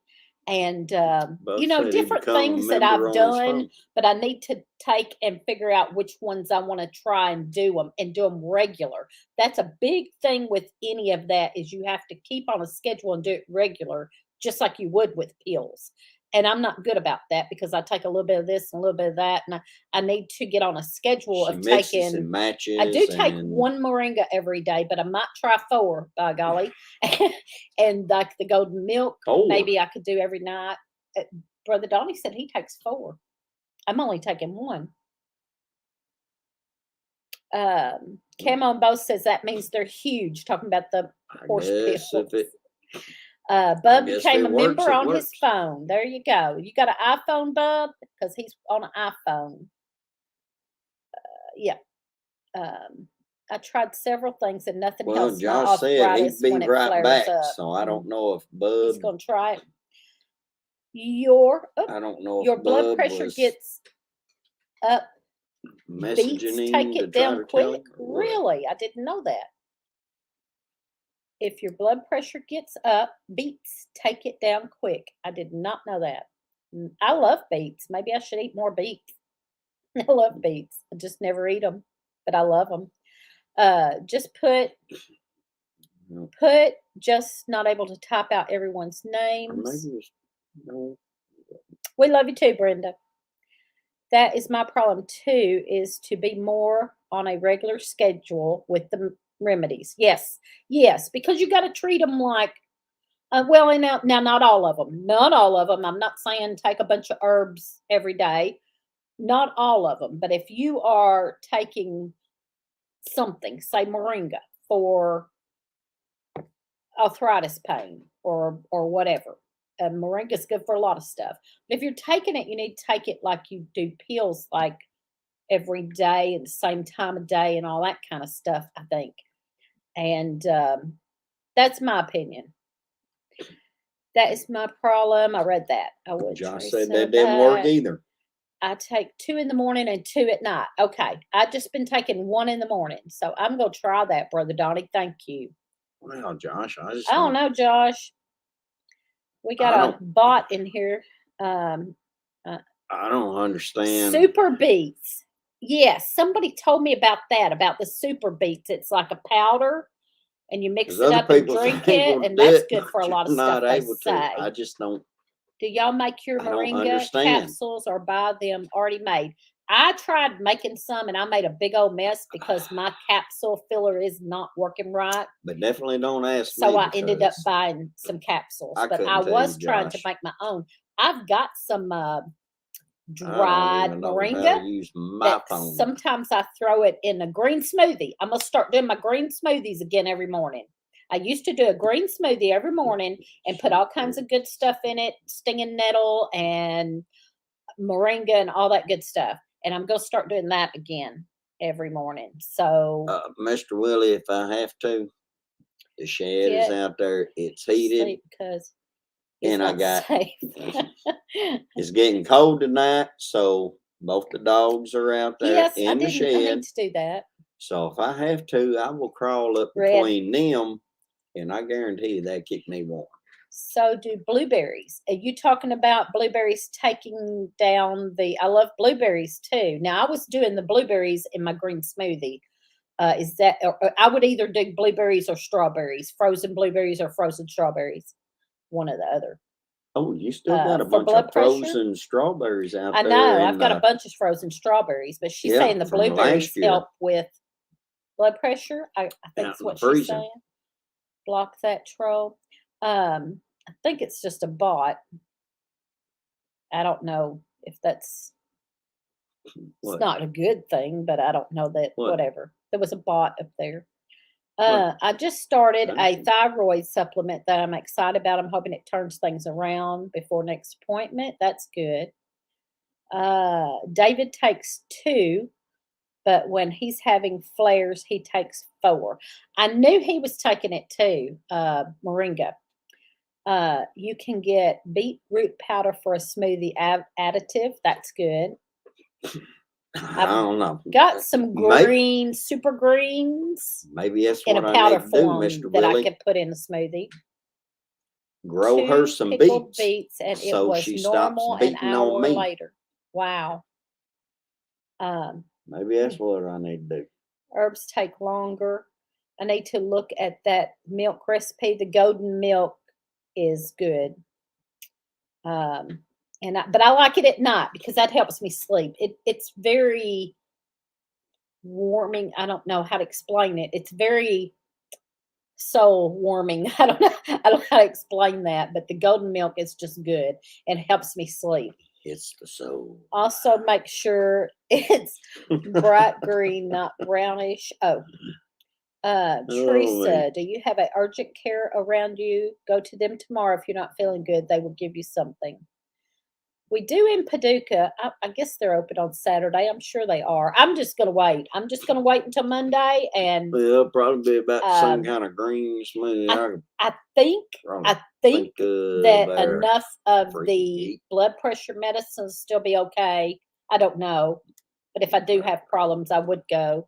[SPEAKER 1] And, different things that I've done, but I need to take and figure out which ones I want to try and do them regular. That's a big thing with any of that is you have to keep on a schedule and do it regular, just like you would with pills. And I'm not good about that because I take a little bit of this and a little bit of that. And I need to get on a schedule of taking.
[SPEAKER 2] And matches
[SPEAKER 1] I do take 1 Moringa every day, but I might try 4, by golly. And like the golden milk, maybe I could do every night. Brother Donnie said he takes 4. I'm only taking 1. Cam on both says that means they're huge, talking about the horse pills. Bub
[SPEAKER 2] guess
[SPEAKER 1] became a
[SPEAKER 2] if it works,
[SPEAKER 1] member
[SPEAKER 2] it
[SPEAKER 1] on his
[SPEAKER 2] works.
[SPEAKER 1] phone. There you go. You got an iPhone, Bub? Because he's on an iPhone. Yeah. I tried several things and nothing
[SPEAKER 2] Well,
[SPEAKER 1] helps my
[SPEAKER 2] Josh said he'd
[SPEAKER 1] arthritis
[SPEAKER 2] be
[SPEAKER 1] when it
[SPEAKER 2] right
[SPEAKER 1] flares
[SPEAKER 2] back,
[SPEAKER 1] up.
[SPEAKER 2] so I don't know if
[SPEAKER 1] He's
[SPEAKER 2] Bub.
[SPEAKER 1] gonna try it.
[SPEAKER 2] I don't know
[SPEAKER 1] Your
[SPEAKER 2] if
[SPEAKER 1] blood
[SPEAKER 2] Bub
[SPEAKER 1] pressure
[SPEAKER 2] was
[SPEAKER 1] gets up.
[SPEAKER 2] messaging
[SPEAKER 1] Beats
[SPEAKER 2] him
[SPEAKER 1] take
[SPEAKER 2] to
[SPEAKER 1] it
[SPEAKER 2] try
[SPEAKER 1] down
[SPEAKER 2] to tell
[SPEAKER 1] quick.
[SPEAKER 2] him. or what?
[SPEAKER 1] Really, I didn't know that. If your blood pressure gets up, beets take it down quick. I did not know that. I love beets. Maybe I should eat more beets. I love beets. I just never eat them, but I love them. Just put just not able to type out everyone's
[SPEAKER 2] Or
[SPEAKER 1] names.
[SPEAKER 2] maybe it's, no.
[SPEAKER 1] We love you too, Brenda. That is my problem too, is to be more on a regular schedule with the remedies. Yes, because you got to treat them like, well, and now not all of them. Not all of them. I'm not saying take a bunch of herbs every day. Not all of them. But if you are taking something, say Moringa for arthritis pain or whatever, Moringa is good for a lot of stuff. But if you're taking it, you need to take it like you do pills, like every day at the same time of day and all that kind of stuff, I think. And that's my opinion. That is my problem. I read that. I would.
[SPEAKER 2] Josh said that didn't work either.
[SPEAKER 1] I take 2 in the morning and 2 at night. Okay. I've just been taking 1 in the morning. So I'm going to try that, Brother Donnie. Thank you.
[SPEAKER 2] Well, Josh, I
[SPEAKER 1] don't know, Josh. We got a bot in here.
[SPEAKER 2] I don't understand.
[SPEAKER 1] Super beets. Yes, somebody told me about that, about the super beets. It's like a powder, and you mix it up and drink it, and that's good for a lot of stuff, they say.
[SPEAKER 2] I just don't.
[SPEAKER 1] Do y'all make your Moringa capsules or buy them already made? I tried making some, and I made a big old mess because my capsule filler is not working right.
[SPEAKER 2] But definitely don't ask me.
[SPEAKER 1] So I ended up buying some capsules. But I was trying to make my own. I've got some dried Moringa.
[SPEAKER 2] Use my phone.
[SPEAKER 1] Sometimes I throw it in a green smoothie. I'm gonna start doing my green smoothies again every morning. I used to do a green smoothie every morning and put all kinds of good stuff in it, stinging nettle and Moringa and all that good stuff. And I'm gonna start doing that again every morning. So
[SPEAKER 2] Mr. Willie, if I have to, the shed is out there. It's heated.
[SPEAKER 1] Because
[SPEAKER 2] and I got it's getting cold tonight, so both the dogs are out there in the shed.
[SPEAKER 1] I need to do that.
[SPEAKER 2] So if I have to, I will crawl up between them, and I guarantee you that keep me warm.
[SPEAKER 1] So do blueberries. Are you talking about blueberries taking down the? I love blueberries too. Now I was doing the blueberries in my green smoothie. Is that? I would either do blueberries or strawberries, frozen blueberries or frozen strawberries. One or the other.
[SPEAKER 2] Oh, you still got a bunch of frozen strawberries out there.
[SPEAKER 1] I know. I've got a bunch of frozen strawberries, but she's saying the blueberries help with blood pressure. I think that's what she's saying. Block that troll. I think it's just a bot. I don't know if that's it's not a good thing, but I don't know that. Whatever. There was a bot up there. I just started a thyroid supplement that I'm excited about. I'm hoping it turns things around before next appointment. That's good. David takes 2, but when he's having flares, he takes 4. I knew he was taking it too, Moringa. You can get beetroot powder for a smoothie additive. That's good.
[SPEAKER 2] I don't know.
[SPEAKER 1] Got some green, super greens.
[SPEAKER 2] Maybe that's
[SPEAKER 1] in
[SPEAKER 2] what
[SPEAKER 1] a powder
[SPEAKER 2] I need to
[SPEAKER 1] form
[SPEAKER 2] do, Mr.
[SPEAKER 1] that
[SPEAKER 2] Willie.
[SPEAKER 1] I could put in a smoothie.
[SPEAKER 2] Grow her some beets,
[SPEAKER 1] and it was normal an hour later. Wow.
[SPEAKER 2] Maybe that's what I need to do.
[SPEAKER 1] Herbs take longer. I need to look at that milk recipe. The golden milk is good. But I like it at night because that helps me sleep. It's very warming. I don't know how to explain it. It's very soul warming. I don't know how to explain that, but the golden milk is just good and helps me sleep.
[SPEAKER 2] It's the soul.
[SPEAKER 1] Also make sure it's bright green, not brownish. Oh, Teresa, do you have an urgent care around you? Go to them tomorrow if you're not feeling good. They will give you something. We do in Paducah. I guess they're open on Saturday. I'm sure they are. I'm just going to wait. I'm just going to wait until Monday. And
[SPEAKER 2] it'll probably be about some kind of green smoothie.
[SPEAKER 1] I think that enough of the blood pressure medicines still be okay. I don't know. But if I do have problems, I would go.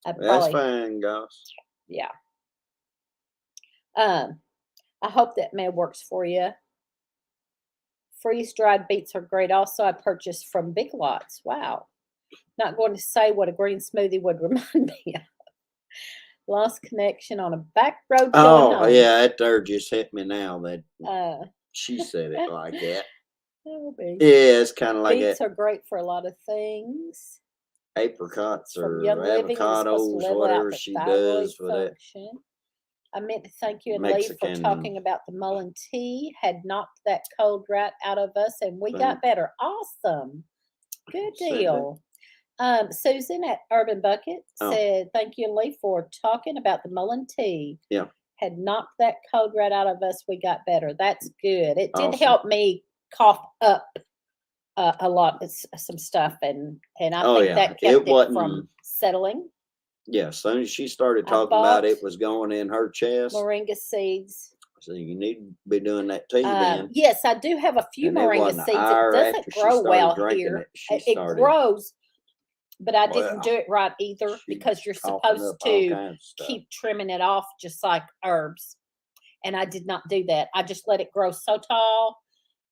[SPEAKER 2] That's fine, guys.
[SPEAKER 1] Yeah. I hope that mail works for you. Freeze-dried beets are great. Also, I purchased from Big Lots. Wow. Not going to say what a green smoothie would remind me of. Lost connection on a back road.
[SPEAKER 2] Oh, yeah, that there just hit me now that she said it like that. Yeah, it's kind of like
[SPEAKER 1] beets are great for a lot of things.
[SPEAKER 2] Apricots or avocados, whatever she does with it.
[SPEAKER 1] I meant to thank you and Lee for talking about the mullein tea. Had knocked that cold right out of us, and we got better. Awesome. Good deal. Susan at Urban Bucket said, thank you, Lee, for talking about the mullein tea.
[SPEAKER 2] Yeah.
[SPEAKER 1] Had knocked that cold right out of us. We got better. That's good. It did help me cough up a lot of some stuff, and I think that kept it from settling.
[SPEAKER 2] Yeah, as soon as she started talking about it was going in her chest.
[SPEAKER 1] Moringa seeds.
[SPEAKER 2] So you need to be doing that tea then.
[SPEAKER 1] Yes, I do have a few moringa seeds. It doesn't grow well here. It grows, but I didn't do it right either because you're supposed to keep trimming it off just like herbs. And I did not do that. I just let it grow so tall.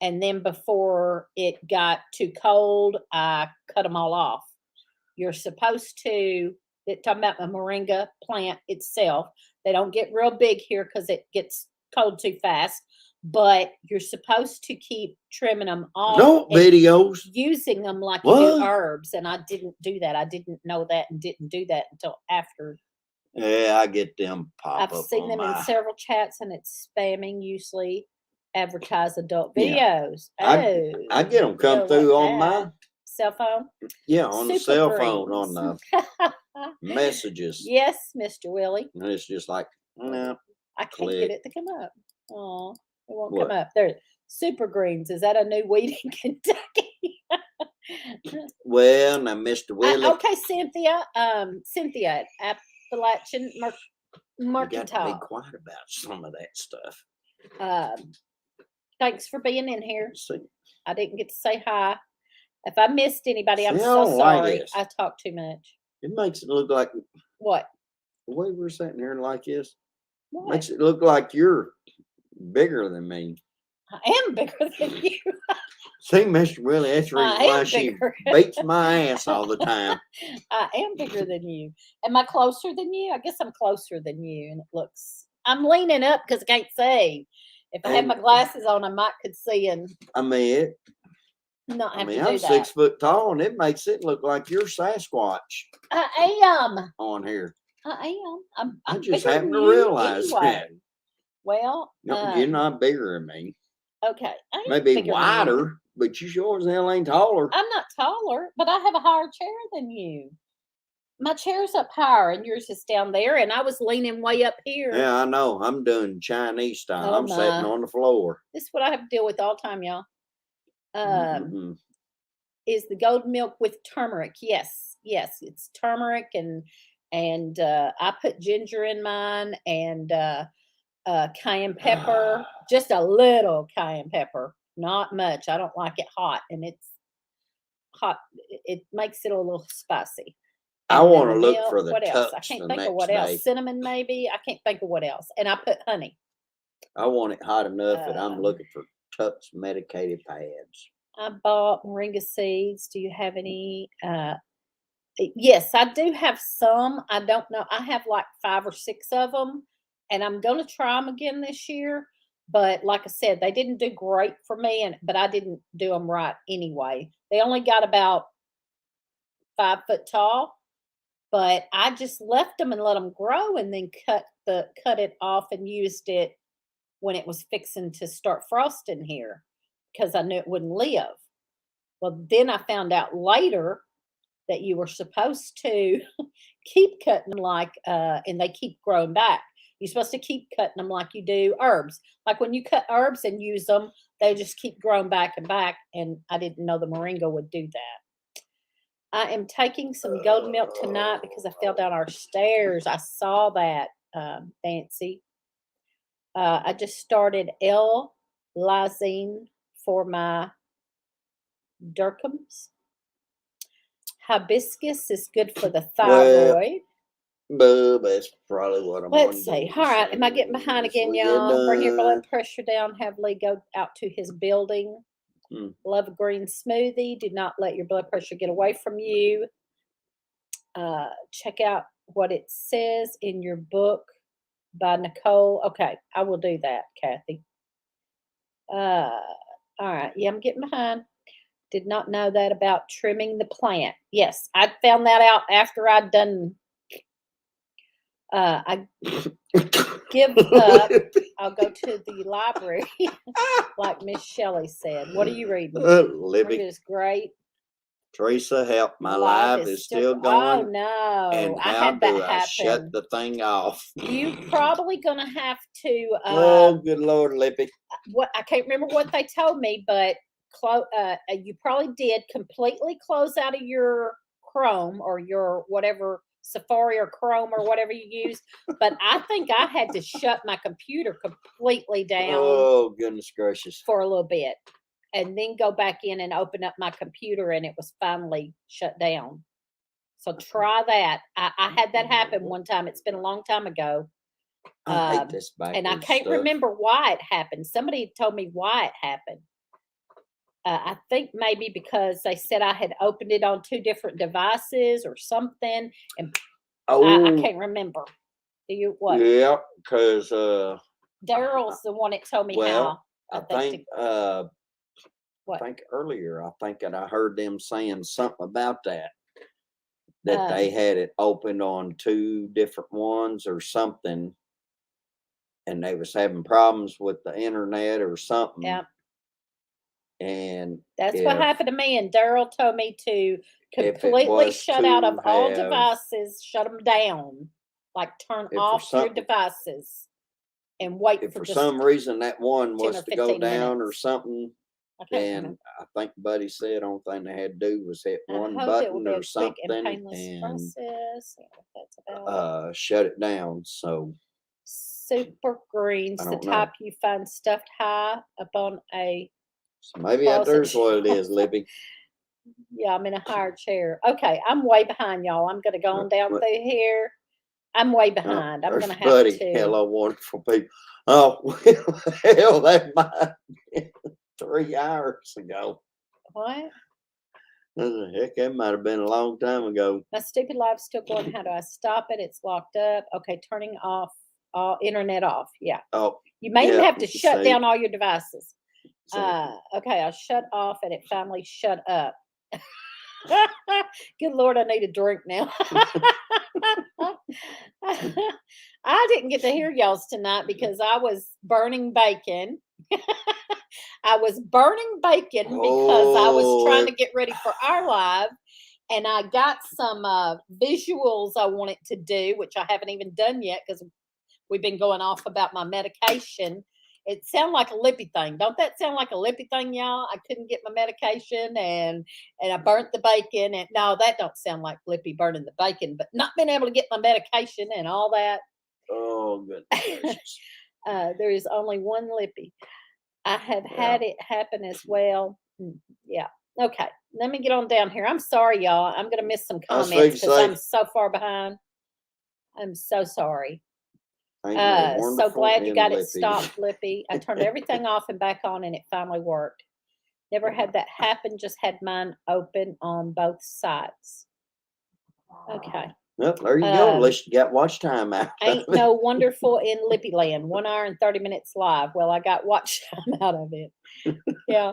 [SPEAKER 1] And then before it got too cold, I cut them all off. You're supposed to... talking about the moringa plant itself. They don't get real big here because it gets cold too fast. But you're supposed to keep trimming them off.
[SPEAKER 2] No videos.
[SPEAKER 1] Using them like you do herbs. And I didn't do that. I didn't know that and didn't do that until after.
[SPEAKER 2] Yeah, I get them pop up.
[SPEAKER 1] I've seen them in several chats and it's spamming, usually advertise adult videos.
[SPEAKER 2] Yeah. I get them come through on my
[SPEAKER 1] cell phone.
[SPEAKER 2] Yeah, on the cell phone, on the messages.
[SPEAKER 1] Yes, Mr. Willie.
[SPEAKER 2] And it's just like, no.
[SPEAKER 1] I can't get it to come up. Oh, it won't come up. There, super greens. Is that a new weed in Kentucky?
[SPEAKER 2] Well, now, Mr. Willie.
[SPEAKER 1] Okay, Cynthia. Cynthia, Appalachian Mercantile.
[SPEAKER 2] You got to be quiet about some of that stuff.
[SPEAKER 1] Thanks for being in here. I didn't get to say hi. If I missed anybody, I'm so sorry. I talk too much.
[SPEAKER 2] It makes it look like
[SPEAKER 1] what?
[SPEAKER 2] The way we're sitting here like this makes it look like you're bigger than me.
[SPEAKER 1] I am bigger than you.
[SPEAKER 2] See, Mr. Willie, that's the reason why she beats my ass all the time.
[SPEAKER 1] I am bigger than you. Am I closer than you? I guess I'm closer than you, and it looks. I'm leaning up because I can't see. If I had my glasses on, I might could see. And
[SPEAKER 2] I mean, I'm 6 foot tall, and it makes it look like you're Sasquatch.
[SPEAKER 1] I am
[SPEAKER 2] on here.
[SPEAKER 1] I am. I'm
[SPEAKER 2] just happen to realize that.
[SPEAKER 1] Well,
[SPEAKER 2] you're not bigger than me.
[SPEAKER 1] Okay,
[SPEAKER 2] maybe wider, but you sure as hell ain't taller.
[SPEAKER 1] I'm not taller, but I have a higher chair than you. My chair's up higher, and yours is down there, and I was leaning way up here.
[SPEAKER 2] Yeah, I know. I'm doing Chinese style. I'm sitting on the floor.
[SPEAKER 1] This is what I have to deal with all the time, y'all. Is the golden milk with turmeric? Yes, it's turmeric, and I put ginger in mine, and cayenne pepper, just a little cayenne pepper, not much. I don't like it hot, and it's hot. It makes it a little spicy.
[SPEAKER 2] I want to look for the
[SPEAKER 1] what else? I
[SPEAKER 2] touch
[SPEAKER 1] can't
[SPEAKER 2] the
[SPEAKER 1] think
[SPEAKER 2] next
[SPEAKER 1] of what
[SPEAKER 2] day.
[SPEAKER 1] else. Cinnamon, maybe. I can't think of what else. And I put honey.
[SPEAKER 2] I want it hot enough that I'm looking for Tuck's medicated pads.
[SPEAKER 1] I bought moringa seeds. Do you have any? Yes, I do have some. I don't know. I have like 5 or 6 of them, and I'm going to try them again this year. But like I said, they didn't do great for me, but I didn't do them right anyway. They only got about 5 foot tall. But I just left them and let them grow, and then cut it off and used it when it was fixing to start frosting here, because I knew it wouldn't live. Well, then I found out later that you were supposed to keep cutting them like, and they keep growing back. You're supposed to keep cutting them like you do herbs. Like when you cut herbs and use them, they just keep growing back and back. And I didn't know the moringa would do that. I am taking some gold milk tonight because I fell down our stairs. I saw that, Nancy. I just started L-lysine for my Durkheim's. Hibiscus is good for the thyroid.
[SPEAKER 2] That's probably what I'm
[SPEAKER 1] Let's see. All right. Am I getting behind again, y'all? Bring your blood pressure down. Have Lee go out to his building. Love a green smoothie. Do not let your blood pressure get away from you. Check out what it says in your book by Nicole. Okay. I will do that, Kathy. All right. Yeah, I'm getting behind. Did not know that about trimming the plant. Yes, I found that out after I'd done. I give up. I'll go to the library, like Miss Shelley said. What are you reading?
[SPEAKER 2] Libby.
[SPEAKER 1] It is great.
[SPEAKER 2] Teresa, help! My live is still going.
[SPEAKER 1] Oh no!
[SPEAKER 2] And
[SPEAKER 1] I
[SPEAKER 2] how
[SPEAKER 1] had that
[SPEAKER 2] do I
[SPEAKER 1] happen.
[SPEAKER 2] shut the thing off?
[SPEAKER 1] You probably gonna have to.
[SPEAKER 2] Oh, good Lord, Libby!
[SPEAKER 1] What I can't remember what they told me, but you probably did completely close out of your Chrome or your whatever Safari or Chrome or whatever you use. But I think I had to shut my computer completely down.
[SPEAKER 2] Oh, goodness gracious!
[SPEAKER 1] For a little bit, and then go back in and open up my computer, and it was finally shut down. So try that. I had that happen one time. It's been a long time ago.
[SPEAKER 2] I hate this
[SPEAKER 1] and I can't remember why it happened. Somebody told me why it happened. I think maybe because they said I had opened it on 2 different devices or something, and I can't remember. Do you what?
[SPEAKER 2] Yeah, because
[SPEAKER 1] Daryl's the one that told me
[SPEAKER 2] well,
[SPEAKER 1] how.
[SPEAKER 2] I think I think earlier that I heard them saying something about that they had it opened on 2 different ones or something, and they was having problems with the internet or something.
[SPEAKER 1] Yeah.
[SPEAKER 2] And
[SPEAKER 1] that's what happened to me. And Daryl told me to completely shut out of all devices, shut them down, like turn off your devices, and wait
[SPEAKER 2] if
[SPEAKER 1] for
[SPEAKER 2] some reason that one was to go down
[SPEAKER 1] minutes.
[SPEAKER 2] or something. And I think Buddy said only thing they had to do was hit one button or something and shut it down. So
[SPEAKER 1] super greens, the type you find stuffed high up on a.
[SPEAKER 2] So maybe there's what it is, Libby.
[SPEAKER 1] Yeah, I'm in a higher chair. Okay, I'm way behind, y'all. I'm going to go on down through here. I'm way behind. I'm going to have to.
[SPEAKER 2] Hello, wonderful people. Oh, hell, that might have been 3 hours ago.
[SPEAKER 1] What?
[SPEAKER 2] Heck, that might have been a long time ago.
[SPEAKER 1] My stupid live's still going. How do I stop it? It's locked up. Okay, turning off all internet off. Yeah.
[SPEAKER 2] Oh.
[SPEAKER 1] You may even have to shut down all your devices. Okay, I shut off and it finally shut up. Good Lord, I need a drink now. I didn't get to hear y'all's tonight because I was burning bacon. I was burning bacon because I was trying to get ready for our live, and I got some visuals I wanted to do, which I haven't even done yet because we've been going off about my medication. It sounds like a lippy thing. Don't that sound like a lippy thing, y'all? I couldn't get my medication and I burnt the bacon. And no, that don't sound like Lippy burning the bacon, but not being able to get my medication and all that.
[SPEAKER 2] Oh, good gracious.
[SPEAKER 1] There is only one Lippy. I have had it happen as well. Yeah. Okay. Let me get on down here. I'm sorry, y'all. I'm going to miss some comments because I'm so far behind. I'm so sorry. So glad you got it stopped, Lippy. I turned everything off and back on, and it finally worked. Never had that happen. Just had mine open on both sides. Okay.
[SPEAKER 2] Well, there you go. At least you got watch time out.
[SPEAKER 1] Ain't no wonderful in Lippy Land. 1 hour and 30 minutes live. Well, I got watch time out of it. Yeah.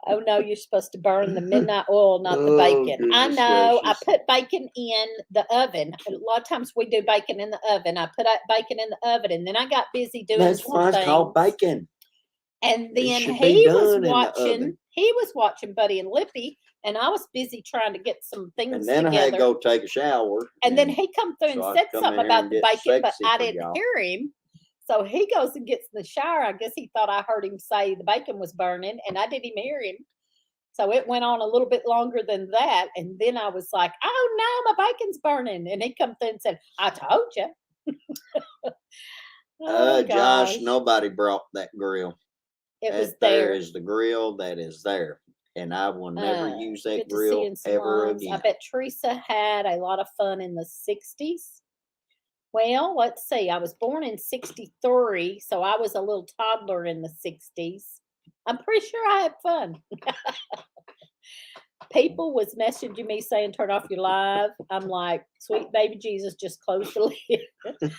[SPEAKER 1] Oh no, you're supposed to burn the midnight oil, not the bacon. I know. Gracious. I put bacon in the oven. A lot of times we do bacon in the oven. I put bacon in the oven, and then I got busy doing
[SPEAKER 2] That's why it's called bacon.
[SPEAKER 1] And then he was watching Buddy and Lippy and I was busy trying to get some things
[SPEAKER 2] And then
[SPEAKER 1] together.
[SPEAKER 2] I had to go take a shower.
[SPEAKER 1] And then he come through
[SPEAKER 2] so
[SPEAKER 1] and
[SPEAKER 2] I
[SPEAKER 1] said
[SPEAKER 2] come in
[SPEAKER 1] something
[SPEAKER 2] here
[SPEAKER 1] about
[SPEAKER 2] and
[SPEAKER 1] the
[SPEAKER 2] get
[SPEAKER 1] bacon, but
[SPEAKER 2] sexy
[SPEAKER 1] I
[SPEAKER 2] for
[SPEAKER 1] didn't
[SPEAKER 2] y'all.
[SPEAKER 1] hear him. So he goes and gets in the shower. I guess he thought I heard him say the bacon was burning, and I didn't even hear him. So it went on a little bit longer than that. And then I was like, oh no, my bacon's burning. And he come through and said, I told you. Oh,
[SPEAKER 2] Josh,
[SPEAKER 1] gosh.
[SPEAKER 2] nobody brought that grill.
[SPEAKER 1] It was
[SPEAKER 2] there
[SPEAKER 1] there.
[SPEAKER 2] is the grill that is there. And I will never use that
[SPEAKER 1] Good to see you
[SPEAKER 2] grill
[SPEAKER 1] in some
[SPEAKER 2] ever
[SPEAKER 1] lines.
[SPEAKER 2] again.
[SPEAKER 1] I bet Teresa had a lot of fun in the 60s. Well, let's see. I was born in 63, so I was a little toddler in the 60s. I'm pretty sure I had fun. People was messaging me saying, turn off your live. I'm like, sweet baby Jesus, just close the lid.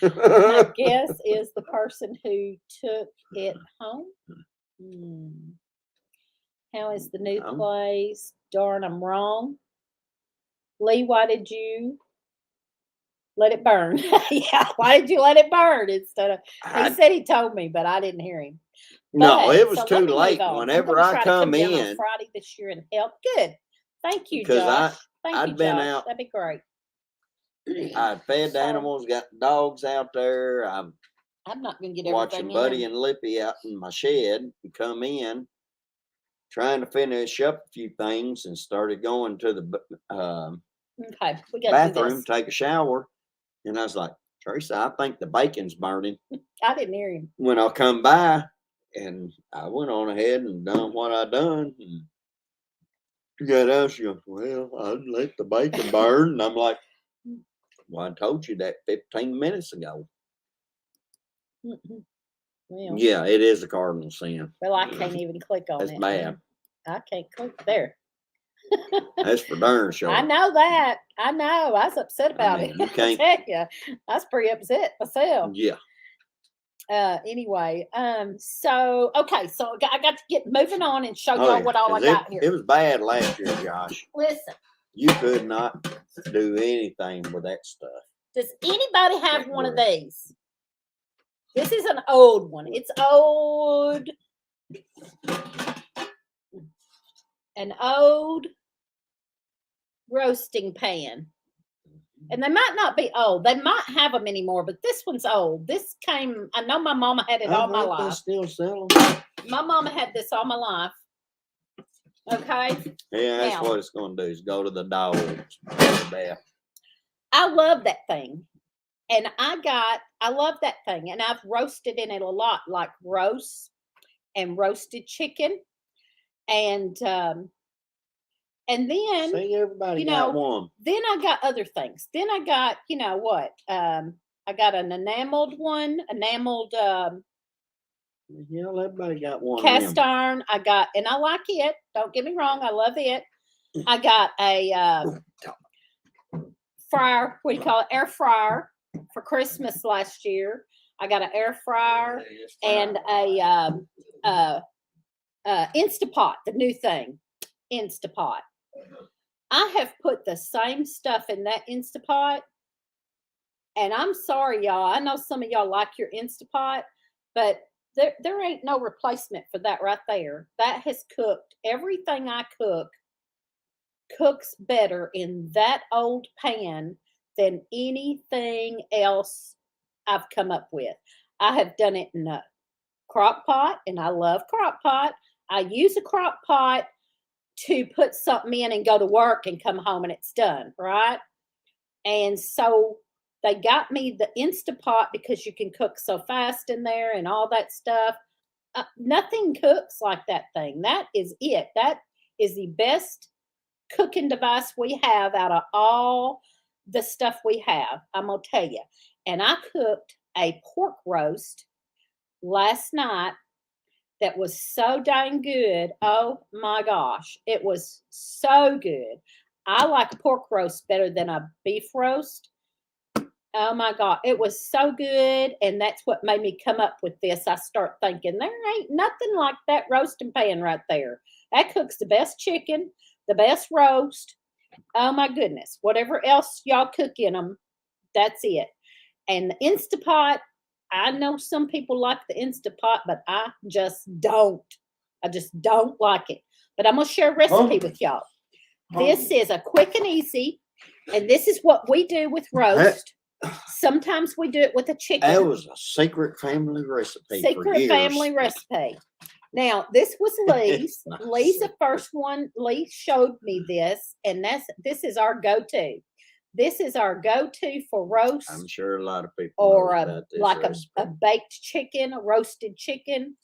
[SPEAKER 1] My guess is the person who took it home. How is the new place? Darn, I'm wrong. Lee, why did you let it burn? Yeah, why did you let it burn instead of? He said he told me, but I didn't hear him.
[SPEAKER 2] No,
[SPEAKER 1] But,
[SPEAKER 2] it was
[SPEAKER 1] so
[SPEAKER 2] too
[SPEAKER 1] let me
[SPEAKER 2] late.
[SPEAKER 1] move on.
[SPEAKER 2] Whenever
[SPEAKER 1] I'm gonna
[SPEAKER 2] I
[SPEAKER 1] try to
[SPEAKER 2] come
[SPEAKER 1] down on
[SPEAKER 2] in,
[SPEAKER 1] Friday this year and help. Good. Thank you,
[SPEAKER 2] because
[SPEAKER 1] Josh. Thank
[SPEAKER 2] I'd
[SPEAKER 1] you,
[SPEAKER 2] been
[SPEAKER 1] Josh.
[SPEAKER 2] out.
[SPEAKER 1] That'd be great.
[SPEAKER 2] I fed the animals, got dogs out there. I'm
[SPEAKER 1] not gonna get
[SPEAKER 2] watching
[SPEAKER 1] everything
[SPEAKER 2] Buddy
[SPEAKER 1] in.
[SPEAKER 2] and Lippy out in my shed and come in, trying to finish up a few things, and started going to the
[SPEAKER 1] Okay, we got
[SPEAKER 2] bathroom, take a shower, and I was like, Teresa, I think the bacon's burning.
[SPEAKER 1] I didn't hear him.
[SPEAKER 2] When I come by, and I went on ahead and done what I done. And you got out, she goes, well, I'd let the bacon burn. And I'm like, well, I told you that 15 minutes ago. Well, yeah, it is a cardinal sin.
[SPEAKER 1] Well, I can't even click on it.
[SPEAKER 2] That's bad.
[SPEAKER 1] I can't click there.
[SPEAKER 2] That's for darn sure.
[SPEAKER 1] I know that. I know. I was upset about it.
[SPEAKER 2] You can't.
[SPEAKER 1] I tell you, I was pretty upset myself.
[SPEAKER 2] Yeah.
[SPEAKER 1] Anyway, so okay, so I got to get moving on and show y'all what all I got here.
[SPEAKER 2] It was bad last year, Josh.
[SPEAKER 1] Listen,
[SPEAKER 2] you could not do anything with that stuff.
[SPEAKER 1] Does anybody have one of these? This is an old one. It's old. An old roasting pan. And they might not be old. They might have them anymore, but this one's old. This came, I know my mama had it all my life.
[SPEAKER 2] They still sell them.
[SPEAKER 1] My mama had this all my life. Okay?
[SPEAKER 2] Yeah, that's what it's going to do, is go to the dogs.
[SPEAKER 1] I love that thing. And I love that thing. And I've roasted in it a lot, like roast and roasted chicken. And then,
[SPEAKER 2] see, everybody got one.
[SPEAKER 1] Then I got other things. Then I got, I got an enameled one,
[SPEAKER 2] yeah, everybody got one.
[SPEAKER 1] Cast iron. I got, and I like it. Don't get me wrong. I love it. I got a fryer. What do you call it? Air fryer for Christmas last year. I got an air fryer and a Instapot, the new thing, Instapot. I have put the same stuff in that Instapot, and I'm sorry, y'all. I know some of y'all like your Instapot, but there ain't no replacement for that right there. That has cooked everything I cook. Cooks better in that old pan than anything else I've come up with. I have done it in a crock pot, and I love crock pot. I use a crock pot to put something in and go to work and come home and it's done, right? And so they got me the Instapot because you can cook so fast in there and all that stuff. Nothing cooks like that thing. That is it. That is the best cooking device we have out of all the stuff we have. I'm going to tell you. And I cooked a pork roast last night that was so dang good. Oh my gosh. It was so good. I like a pork roast better than a beef roast. Oh my God. It was so good. And that's what made me come up with this. I start thinking there ain't nothing like that roasting pan right there. That cooks the best chicken, the best roast. Oh my goodness. Whatever else y'all cook in them, that's it. And the Instapot, I know some people like the Instapot, but I just don't. I just don't like it. But I'm going to share a recipe with y'all. This is a quick and easy, and this is what we do with roast. Sometimes we do it with a chicken.
[SPEAKER 2] That was a secret family recipe.
[SPEAKER 1] Secret family recipe. Now, this was Lee's.
[SPEAKER 2] Not
[SPEAKER 1] Lee's the
[SPEAKER 2] secret.
[SPEAKER 1] first one. Lee showed me this, and this is our go-to. This is our go-to for roast.
[SPEAKER 2] I'm sure a lot of people
[SPEAKER 1] Or
[SPEAKER 2] know about this
[SPEAKER 1] like
[SPEAKER 2] recipe.
[SPEAKER 1] a baked chicken, a roasted chicken.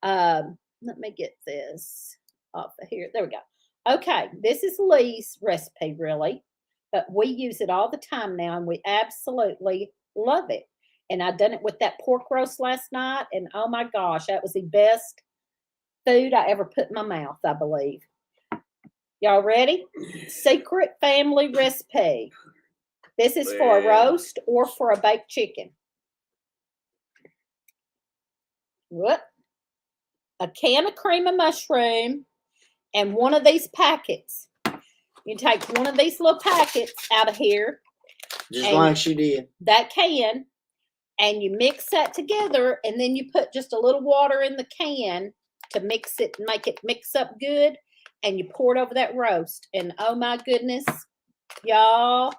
[SPEAKER 1] Let me get this off of here. There we go. Okay, this is Lee's recipe, really, but we use it all the time now, and we absolutely love it. And I done it with that pork roast last night, and oh my gosh, that was the best food I ever put in my mouth, I believe. Y'all ready? Secret family recipe. This is for a roast or for a baked chicken. What? A can of cream of mushroom and one of these packets. You take one of these little packets out of here.
[SPEAKER 2] Just like she did.
[SPEAKER 1] That can. And you mix that together, and then you put just a little water in the can to mix it, make it mix up good, and you pour it over that roast. And oh my goodness, y'all.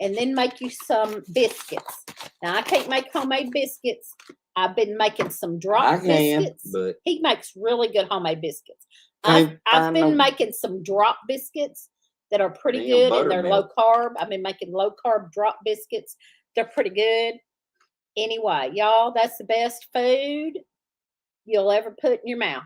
[SPEAKER 1] And then make you some biscuits. Now, I can't make homemade biscuits. I've been making some drop biscuits.
[SPEAKER 2] But
[SPEAKER 1] he makes really good homemade biscuits. I've been making some drop biscuits that are pretty good, and they're low carb. I've been making low carb drop biscuits. They're pretty good. Anyway, y'all, that's the best food you'll ever put in your mouth.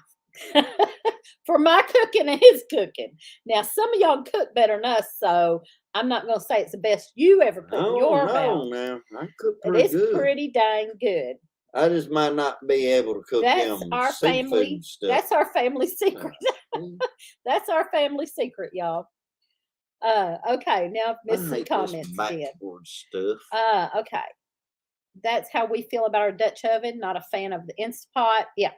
[SPEAKER 1] For my cooking and his cooking. Now, some of y'all cook better than us, so I'm not going to say it's the best you ever put in your mouth.
[SPEAKER 2] No, I cook
[SPEAKER 1] But
[SPEAKER 2] pretty
[SPEAKER 1] it's
[SPEAKER 2] good.
[SPEAKER 1] pretty dang good.
[SPEAKER 2] I just might not be able to cook
[SPEAKER 1] That's
[SPEAKER 2] them
[SPEAKER 1] our family.
[SPEAKER 2] stuff.
[SPEAKER 1] That's our family secret. That's our family secret, y'all. Okay, now miss some comments again.
[SPEAKER 2] Stuff.
[SPEAKER 1] Okay. That's how we feel about our Dutch oven. Not a fan of the Instapot. Yeah,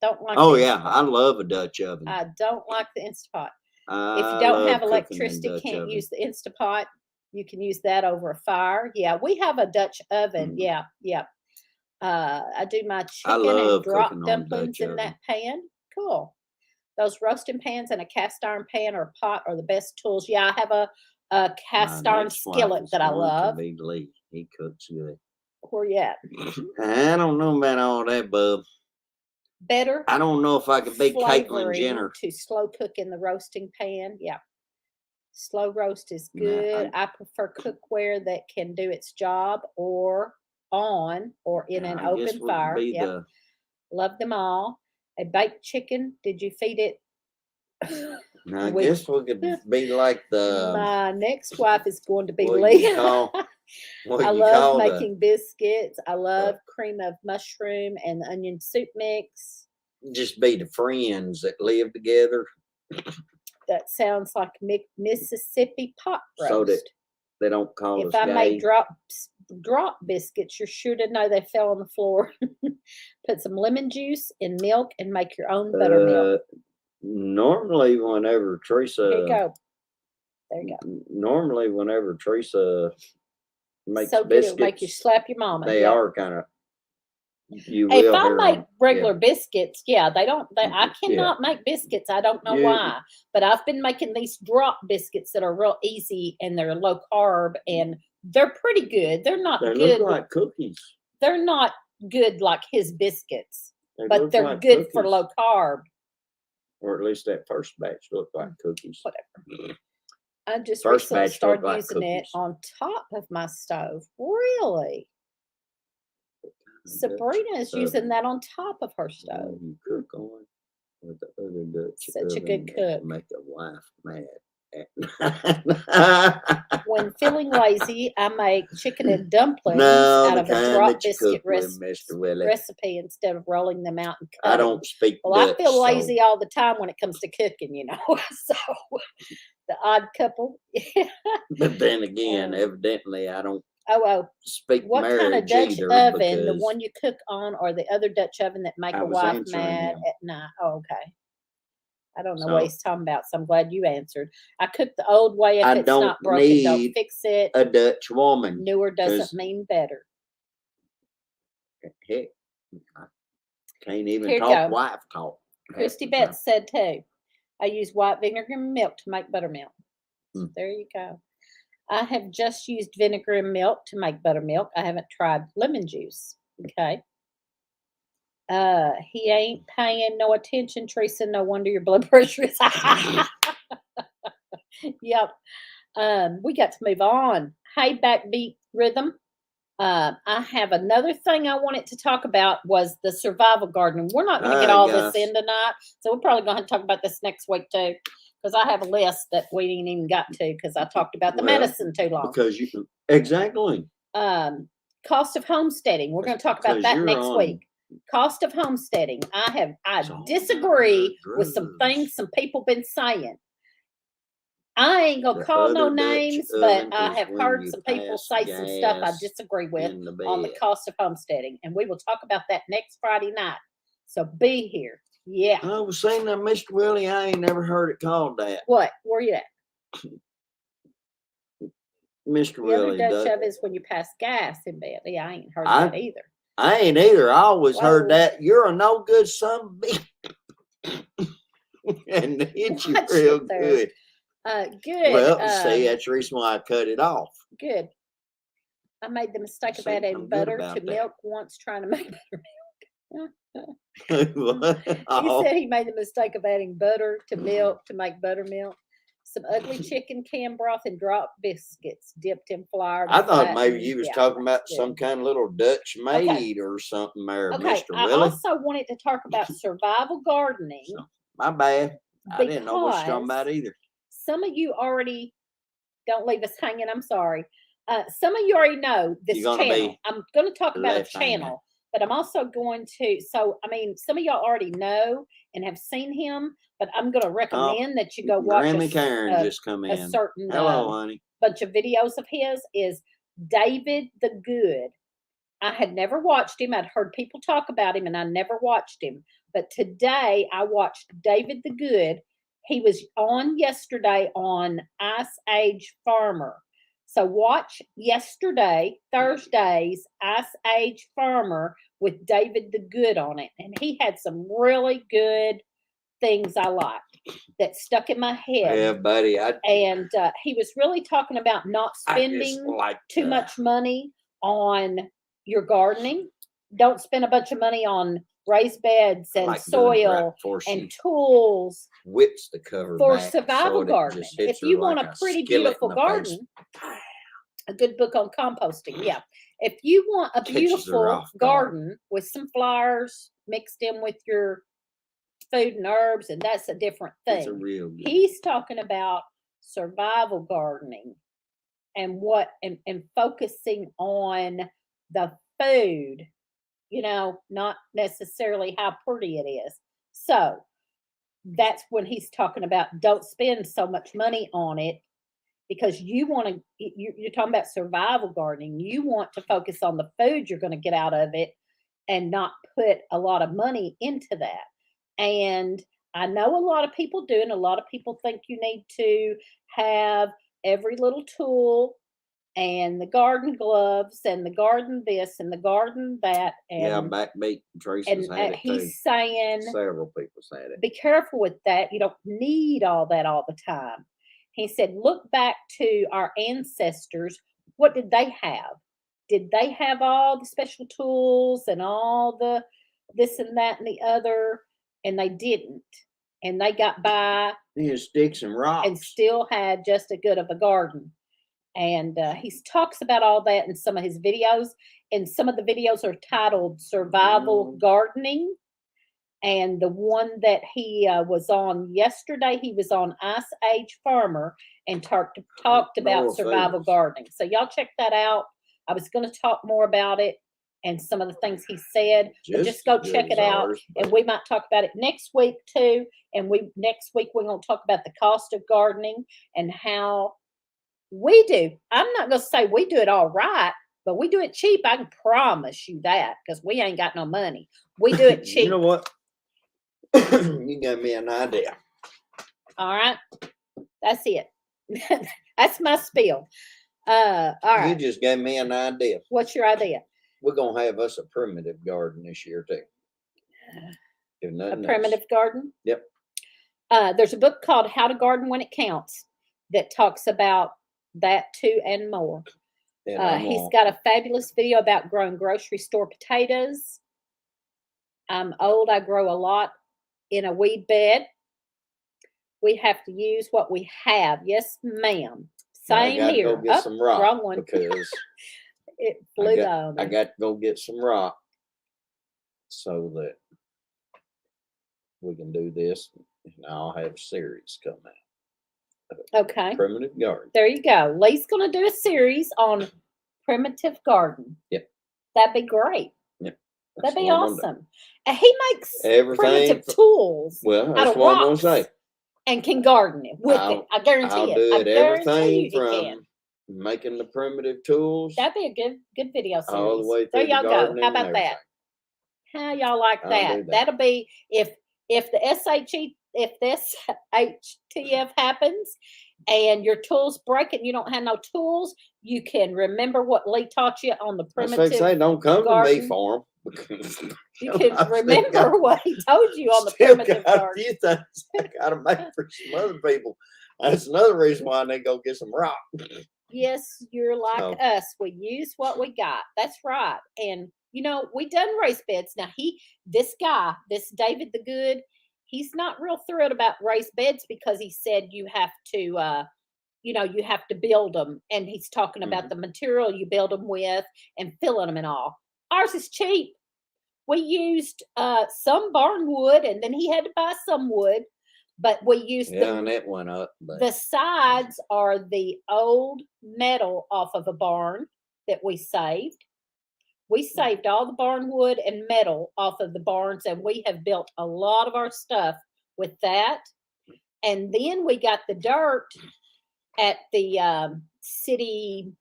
[SPEAKER 1] don't like.
[SPEAKER 2] Oh yeah, I love a Dutch oven.
[SPEAKER 1] I don't like the Instapot. If you don't have electricity, can't use the Instapot. You can use that over a fire. Yeah, we have a Dutch oven. Yeah. I do my chicken and drop dumplings in that pan. Cool. Those roasting pans and a cast iron pan or pot are the best tools. Yeah, I have a cast iron skillet that I love.
[SPEAKER 2] He cooks good.
[SPEAKER 1] Where you at?
[SPEAKER 2] I don't know about all that, bub.
[SPEAKER 1] Better.
[SPEAKER 2] I don't know if I could be Caitlyn Jenner.
[SPEAKER 1] To slow cook in the roasting pan. Yeah. Slow roast is good. I prefer cookware that can do its job or on or in an open fire. Yeah. Love them all. A baked chicken. Did you feed it?
[SPEAKER 2] I guess we could be like the.
[SPEAKER 1] My next wife is going to be Lee. I love making biscuits. I love cream of mushroom and onion soup mix.
[SPEAKER 2] Just be the friends that live together.
[SPEAKER 1] That sounds like Mississippi pot roast. So that
[SPEAKER 2] they don't call us
[SPEAKER 1] gay. If I make drop biscuits, you're sure to know they fell on the floor. Put some lemon juice in milk and make your own buttermilk.
[SPEAKER 2] Normally, whenever Teresa.
[SPEAKER 1] Here you go. There you go.
[SPEAKER 2] Normally, whenever Teresa makes
[SPEAKER 1] so
[SPEAKER 2] biscuits,
[SPEAKER 1] it'll make you slap your mama.
[SPEAKER 2] They are kind of.
[SPEAKER 1] If I make regular biscuits, they don't. I cannot make biscuits. I don't know why, but I've been making these drop biscuits that are real easy and they're low carb and they're pretty good. They're not good.
[SPEAKER 2] They look like cookies.
[SPEAKER 1] They're not good like his biscuits, but they're good cookies. For low carb.
[SPEAKER 2] Or at least that first batch looked like cookies.
[SPEAKER 1] Whatever. I just recently started using it on top of my stove. Really? Sabrina is using that on top of her stove.
[SPEAKER 2] You cook on with the other Dutch.
[SPEAKER 1] Such a good cook.
[SPEAKER 2] Make a wife mad.
[SPEAKER 1] When feeling lazy, I make chicken and dumplings out of a drop biscuit recipe instead of rolling them out and cutting.
[SPEAKER 2] I don't speak
[SPEAKER 1] Well,
[SPEAKER 2] Dutch,
[SPEAKER 1] I feel lazy all the time when it comes to cooking, So the odd couple.
[SPEAKER 2] But then again, evidently, I don't. Speak
[SPEAKER 1] what kind of Dutch oven? The one you cook on, or the other Dutch oven that make a wife mad at night? Oh, okay. I don't know what he's talking about, so I'm glad you answered. I cook the old way. If it's not broken, don't fix it.
[SPEAKER 2] A Dutch woman.
[SPEAKER 1] Newer doesn't mean better.
[SPEAKER 2] Heck, I can't even talk wife talk.
[SPEAKER 1] Christy Betts said too. I use white vinegar and milk to make buttermilk. There you go. I have just used vinegar and milk to make buttermilk. I haven't tried lemon juice. Okay. He ain't paying no attention, Teresa. No wonder your blood pressure is high. Yep. We got to move on. Hey, Backbeat Rhythm. I have another thing I wanted to talk about was the survival garden. We're not going to get all this in tonight, so we're probably going to talk about this next week too, because I have a list that we ain't even got to because I talked about the medicine too long.
[SPEAKER 2] Because you exactly.
[SPEAKER 1] Cost of homesteading. We're going to talk about that next week. Cost of homesteading. I disagree with some things some people been saying. I ain't gonna call no names, but I have heard some people say some stuff I disagree with on the cost of homesteading, and we will talk about that next Friday night. So be here. Yeah.
[SPEAKER 2] I was saying that, Mr. Willie, I ain't never heard it called that.
[SPEAKER 1] What? Where you at?
[SPEAKER 2] Mr. Willie.
[SPEAKER 1] The other Dutch of is when you pass gas in bed. Yeah, I ain't heard that either.
[SPEAKER 2] I ain't either. I always heard that you're a no good son of a bitch. And hit you real good.
[SPEAKER 1] Good.
[SPEAKER 2] Well, see, that's the reason why I cut it off.
[SPEAKER 1] Good. I made the mistake of adding butter to milk once trying to make buttermilk. He said he made the mistake of adding butter to milk to make buttermilk. Some ugly chicken, canned broth, and drop biscuits dipped in flour.
[SPEAKER 2] I thought maybe you was talking about some kind of little Dutch maid or something there, Mr. Willie.
[SPEAKER 1] I also wanted to talk about survival gardening.
[SPEAKER 2] So, my bad. I didn't know what you're talking about either.
[SPEAKER 1] Some of you already, don't leave us hanging, I'm sorry. Some of you already know this channel. I'm going to talk about a channel, but I'm also going to, some of y'all already know and have seen him, but I'm going to recommend that you go watch
[SPEAKER 2] Karen just come in.
[SPEAKER 1] A certain
[SPEAKER 2] Hello, honey.
[SPEAKER 1] Bunch of videos of his is David the Good. I had never watched him. I'd heard people talk about him and I never watched him. But today I watched David the Good. He was on yesterday on Ice Age Farmer. So watch yesterday, Thursday's Ice Age Farmer with David the Good on it. And he had some really good things I liked that stuck in my head.
[SPEAKER 2] Yeah, buddy.
[SPEAKER 1] And he was really talking about not spending too much money on your gardening. Don't spend a bunch of money on raised beds and soil and tools.
[SPEAKER 2] Whips the cover
[SPEAKER 1] for survival gardening. If you want a pretty beautiful garden, a good book on composting. Yeah. If you want a beautiful garden with some flowers mixed in with your food and herbs, and that's a different thing. He's talking about survival gardening and and focusing on the food, not necessarily how pretty it is. So that's when he's talking about don't spend so much money on it because you're talking about survival gardening. You want to focus on the food you're going to get out of it and not put a lot of money into that. And I know a lot of people do, and a lot of people think you need to have every little tool and the garden gloves and the garden this and the garden that. And,
[SPEAKER 2] Backbeat Tracy's had it
[SPEAKER 1] he's
[SPEAKER 2] too.
[SPEAKER 1] Saying
[SPEAKER 2] several people said it.
[SPEAKER 1] Be careful with that. You don't need all that all the time. He said, look back to our ancestors. What did they have? Did they have all the special tools and all the this and that and the other? And they didn't. And they got by.
[SPEAKER 2] Sticks and rocks.
[SPEAKER 1] And still had just as good of a garden. And he talks about all that in some of his videos. And some of the videos are titled Survival Gardening. And the one that he was on yesterday, he was on Ice Age Farmer and talked about survival gardening. So y'all check that out. I was going to talk more about it and some of the things he said. But just go check it out. And we might talk about it next week too. And next week we're going to talk about the cost of gardening and how we do. I'm not going to say we do it all right, but we do it cheap. I can promise you that because we ain't got no money. We do it cheap.
[SPEAKER 2] You know what? You gave me an idea.
[SPEAKER 1] All right. That's it. That's my spiel. All right.
[SPEAKER 2] You just gave me an idea.
[SPEAKER 1] What's your idea?
[SPEAKER 2] We're going to have us a primitive garden this year, too.
[SPEAKER 1] A primitive garden?
[SPEAKER 2] Yep.
[SPEAKER 1] There's a book called How to Garden When It Counts that talks about that too and more.
[SPEAKER 2] And
[SPEAKER 1] He's got a fabulous video about growing grocery store potatoes. I'm old. I grow a lot in a weed bed. We have to use what we have. Yes, ma'am. Same
[SPEAKER 2] I
[SPEAKER 1] here.
[SPEAKER 2] gotta go get some rock
[SPEAKER 1] wrong one.
[SPEAKER 2] because
[SPEAKER 1] It flew down.
[SPEAKER 2] I got to go get some rock so that we can do this, and I'll have a series come out.
[SPEAKER 1] Okay.
[SPEAKER 2] Primitive garden.
[SPEAKER 1] There you go. Lee's going to do a series on primitive garden.
[SPEAKER 2] Yep.
[SPEAKER 1] That'd be great.
[SPEAKER 2] Yep.
[SPEAKER 1] That'd be awesome. And he makes primitive tools
[SPEAKER 2] Well,
[SPEAKER 1] out
[SPEAKER 2] that's
[SPEAKER 1] of
[SPEAKER 2] what I'm
[SPEAKER 1] rocks
[SPEAKER 2] gonna say.
[SPEAKER 1] And can garden it with it. I guarantee
[SPEAKER 2] I'll
[SPEAKER 1] it.
[SPEAKER 2] do it.
[SPEAKER 1] I guarantee
[SPEAKER 2] Everything
[SPEAKER 1] you he can.
[SPEAKER 2] from making the primitive tools.
[SPEAKER 1] That'd be a good video series.
[SPEAKER 2] All the way
[SPEAKER 1] there
[SPEAKER 2] through
[SPEAKER 1] y'all
[SPEAKER 2] the
[SPEAKER 1] go.
[SPEAKER 2] gardening
[SPEAKER 1] How about
[SPEAKER 2] and
[SPEAKER 1] that? How y'all like
[SPEAKER 2] I'll
[SPEAKER 1] that?
[SPEAKER 2] do that.
[SPEAKER 1] That'll be if this HTF happens and your tools break and you don't have no tools, you can remember what Lee taught you on the primitive.
[SPEAKER 2] Say, don't come
[SPEAKER 1] garden.
[SPEAKER 2] to me for them.
[SPEAKER 1] You can remember what he told you on the primitive
[SPEAKER 2] got
[SPEAKER 1] garden.
[SPEAKER 2] a few things I gotta make for some other people. That's another reason why I need to go get some rock.
[SPEAKER 1] Yes, you're like us. We use what we got. That's right. And you know, we done raised beds. Now this David the Good, he's not real thrilled about raised beds because he said you have to you have to build them, and he's talking about the material you build them with and filling them and all. Ours is cheap. We used some barn wood, and then he had to buy some wood, but we used
[SPEAKER 2] and it went up.
[SPEAKER 1] The sides are the old metal off of a barn that we saved. We saved all the barn wood and metal off of the barns, and we have built a lot of our stuff with that. And then we got the dirt at the city,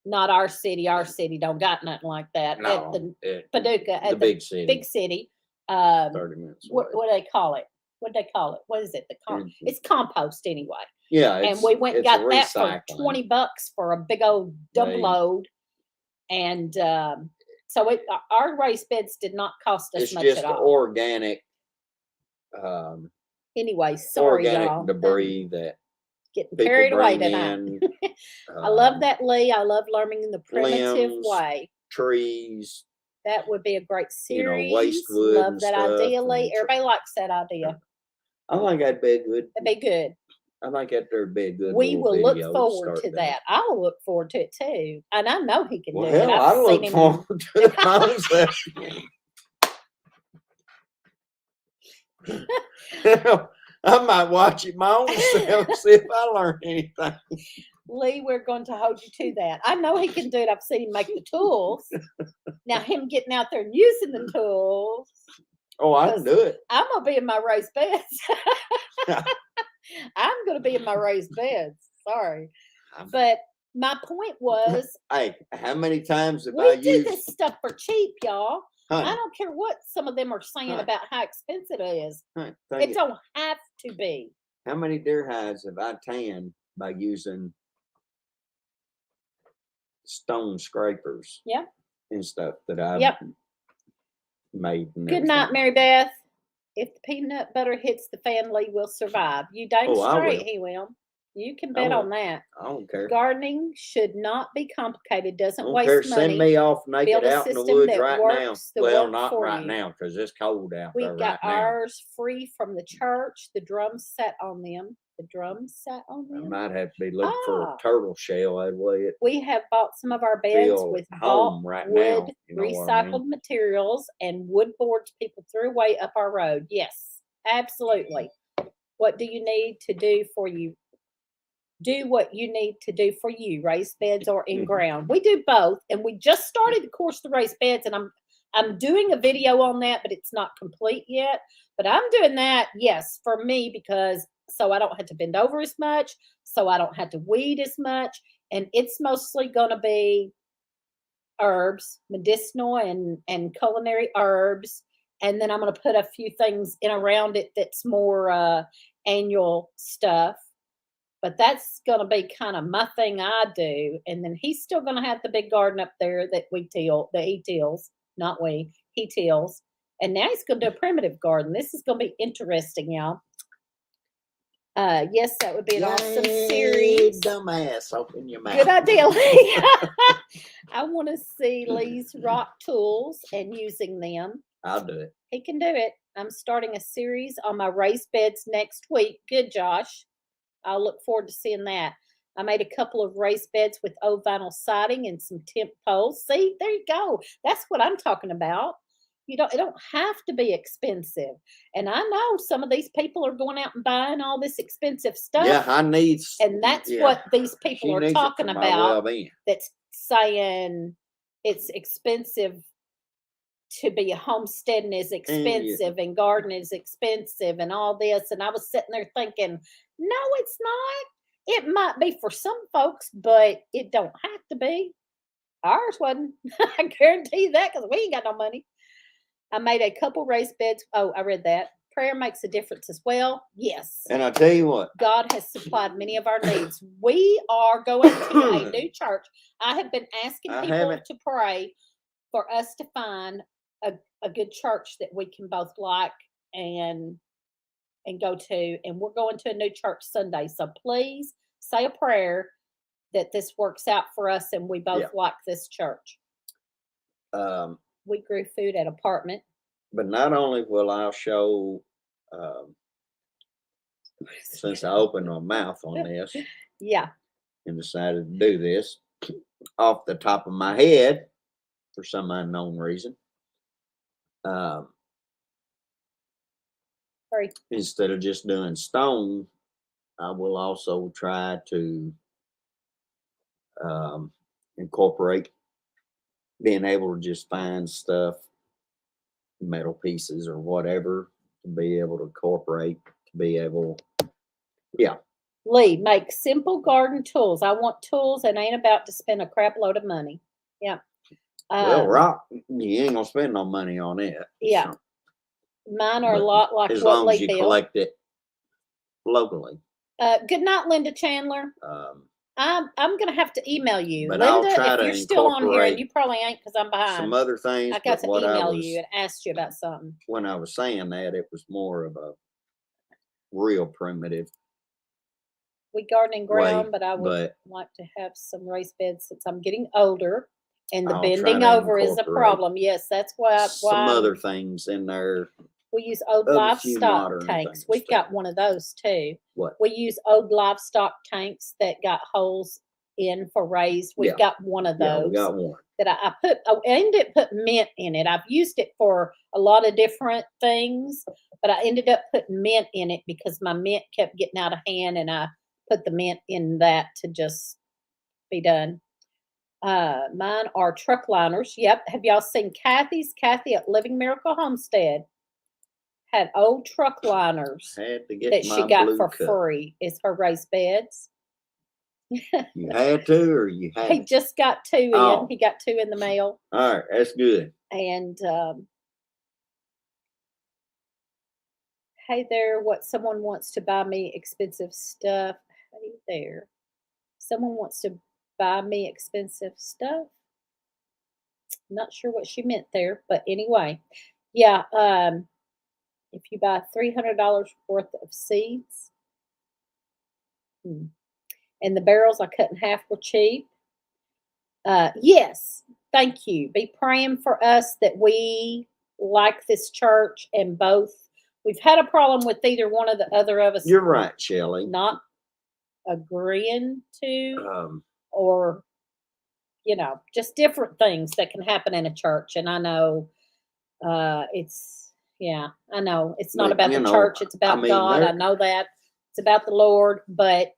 [SPEAKER 1] not our city. Our city don't got nothing like that.
[SPEAKER 2] No,
[SPEAKER 1] at the Paducah, at the
[SPEAKER 2] big city.
[SPEAKER 1] Big city.
[SPEAKER 2] 30 minutes away.
[SPEAKER 1] What do they call it? What do they call it? What is it? It's compost anyway.
[SPEAKER 2] Yeah,
[SPEAKER 1] and we went and got that for $20 for a big old double load. And so our raised beds did not cost us much at all.
[SPEAKER 2] It's just organic.
[SPEAKER 1] Anyway, sorry,
[SPEAKER 2] organic
[SPEAKER 1] y'all.
[SPEAKER 2] debris that
[SPEAKER 1] getting carried away tonight. I love that, Lee. I love learning in the primitive way.
[SPEAKER 2] Trees.
[SPEAKER 1] That would be a great series.
[SPEAKER 2] Waste wood.
[SPEAKER 1] Love that idea, Lee. Everybody likes that idea.
[SPEAKER 2] I think that'd be good.
[SPEAKER 1] That'd be good.
[SPEAKER 2] I think that'd be a good.
[SPEAKER 1] We will look forward to that. I will look forward to it too, and I know he can do it.
[SPEAKER 2] I look forward to it myself. I might watch it my own self, see if I learn anything.
[SPEAKER 1] Lee, we're going to hold you to that. I know he can do it. I've seen him make the tools. Now, him getting out there and using the tools.
[SPEAKER 2] Oh, I can do it.
[SPEAKER 1] I'm going to be in my raised beds. I'm going to be in my raised beds. Sorry. But my point was.
[SPEAKER 2] Hey, how many times have
[SPEAKER 1] I used? We do this stuff for cheap, y'all.
[SPEAKER 2] Honey,
[SPEAKER 1] I don't care what some of them are saying about how expensive it is.
[SPEAKER 2] Honey,
[SPEAKER 1] it don't have to be.
[SPEAKER 2] How many deer hides have I tanned by using stone scrapers?
[SPEAKER 1] Yeah.
[SPEAKER 2] And stuff that I've made.
[SPEAKER 1] Good night, Mary Beth. If the peanut butter hits the fan, Lee will survive. You dang straight he will. You can bet on that.
[SPEAKER 2] I don't care.
[SPEAKER 1] Gardening should not be complicated. Doesn't waste money.
[SPEAKER 2] Send me off naked out in the woods right now. Well, not right now because it's cold out there.
[SPEAKER 1] We got ours free from the church. The drums sat on them. I
[SPEAKER 2] might have to be looking for a turtle shell. That way
[SPEAKER 1] we have bought some of our beds with bought wood, recycled materials, and wood boards people threw away up our road. Yes, absolutely. What do you need to do for you? Do what you need to do for you, raised beds or in ground. We do both, and we just started the course of the raised beds, and I'm doing a video on that, but it's not complete yet. But I'm doing that, yes, for me, because so I don't have to bend over as much, so I don't have to weed as much, and it's mostly going to be herbs, medicinal and culinary herbs, and then I'm going to put a few things in around it that's more annual stuff. But that's going to be kind of my thing I do. And then he's still going to have the big garden up there that he tills, not we, he tills. And now he's going to do a primitive garden. This is going to be interesting, y'all. Yes, that would be an awesome
[SPEAKER 2] Yay,
[SPEAKER 1] series.
[SPEAKER 2] Dumbass, open your mouth.
[SPEAKER 1] Good idea, Lee. I want to see Lee's rock tools and using them.
[SPEAKER 2] I'll do it.
[SPEAKER 1] He can do it. I'm starting a series on my raised beds next week. Good, Josh. I'll look forward to seeing that. I made a couple of raised beds with old vinyl siding and some tent poles. See, there you go. That's what I'm talking about. It don't have to be expensive. And I know some of these people are going out and buying all this expensive stuff.
[SPEAKER 2] Yeah, I need.
[SPEAKER 1] And that's what these people are talking about. That's saying it's expensive to be a homesteading is expensive and gardening is expensive and all this. And I was sitting there thinking, no, it's not. It might be for some folks, but it don't have to be. Ours wasn't. I guarantee you that because we ain't got no money. I made a couple raised beds. Oh, I read that. Prayer makes a difference as well. Yes.
[SPEAKER 2] And I tell you what,
[SPEAKER 1] God has supplied many of our needs. We are going to a new church. I have been asking people to pray for us to find a good church that we can both like and go to. And we're going to a new church Sunday. So please say a prayer that this works out for us and we both like this church. We grew food at apartment. But
[SPEAKER 2] not only will I show, since I opened my mouth on this, and decided to do this off the top of my head for some unknown reason, instead of just doing stone, I will also try to incorporate being able to just find stuff, metal pieces or whatever, to be able to incorporate, to be able,
[SPEAKER 1] Lee, make simple garden tools. I want tools and ain't about to spend a crap load of money. Yeah.
[SPEAKER 2] Well, rock, you ain't gonna spend no money on it.
[SPEAKER 1] Yeah. So. Mine are a lot like
[SPEAKER 2] as
[SPEAKER 1] what
[SPEAKER 2] long
[SPEAKER 1] Lee
[SPEAKER 2] as you
[SPEAKER 1] built.
[SPEAKER 2] collect it locally.
[SPEAKER 1] Good night, Linda Chandler. I'm gonna have to email you,
[SPEAKER 2] but
[SPEAKER 1] Linda.
[SPEAKER 2] If
[SPEAKER 1] you're still on here, and you probably ain't because I'm behind.
[SPEAKER 2] Some other things.
[SPEAKER 1] I got to email you and ask you about something.
[SPEAKER 2] When I was saying that, it was more of a real primitive.
[SPEAKER 1] We garden and ground, but I would like to have some raised beds since I'm getting older, and the bending over is a problem. Yes, that's why.
[SPEAKER 2] Some other things in there.
[SPEAKER 1] We use old livestock tanks. We've got one of those too.
[SPEAKER 2] What?
[SPEAKER 1] We use old livestock tanks that got holes in for raised. We've got one of those.
[SPEAKER 2] Yeah, we got one.
[SPEAKER 1] That I ended up putting mint in it. I've used it for a lot of different things, but I ended up putting mint in it because my mint kept getting out of hand, and I put the mint in that to just be done. Mine are truck liners. Yep. Have y'all seen Kathy's? Kathy at Living Miracle Homestead had old truck liners that she got for free. Is her raised beds.
[SPEAKER 2] You had to, or you had?
[SPEAKER 1] He just got 2 in. He got 2 in the mail.
[SPEAKER 2] All right, that's good.
[SPEAKER 1] And hey there, someone wants to buy me expensive stuff. Hey there, someone wants to buy me expensive stuff. Not sure what she meant there, but anyway, yeah. If you buy $300 worth of seeds, and the barrels I cut in half were cheap. Yes, thank you. Be praying for us that we like this church, and both. We've had a problem with either one of the other of us.
[SPEAKER 2] You're right, Shelley.
[SPEAKER 1] Not agreeing to, or just different things that can happen in a church. And I know I know it's not about the church, it's about God. I know that it's about the Lord, but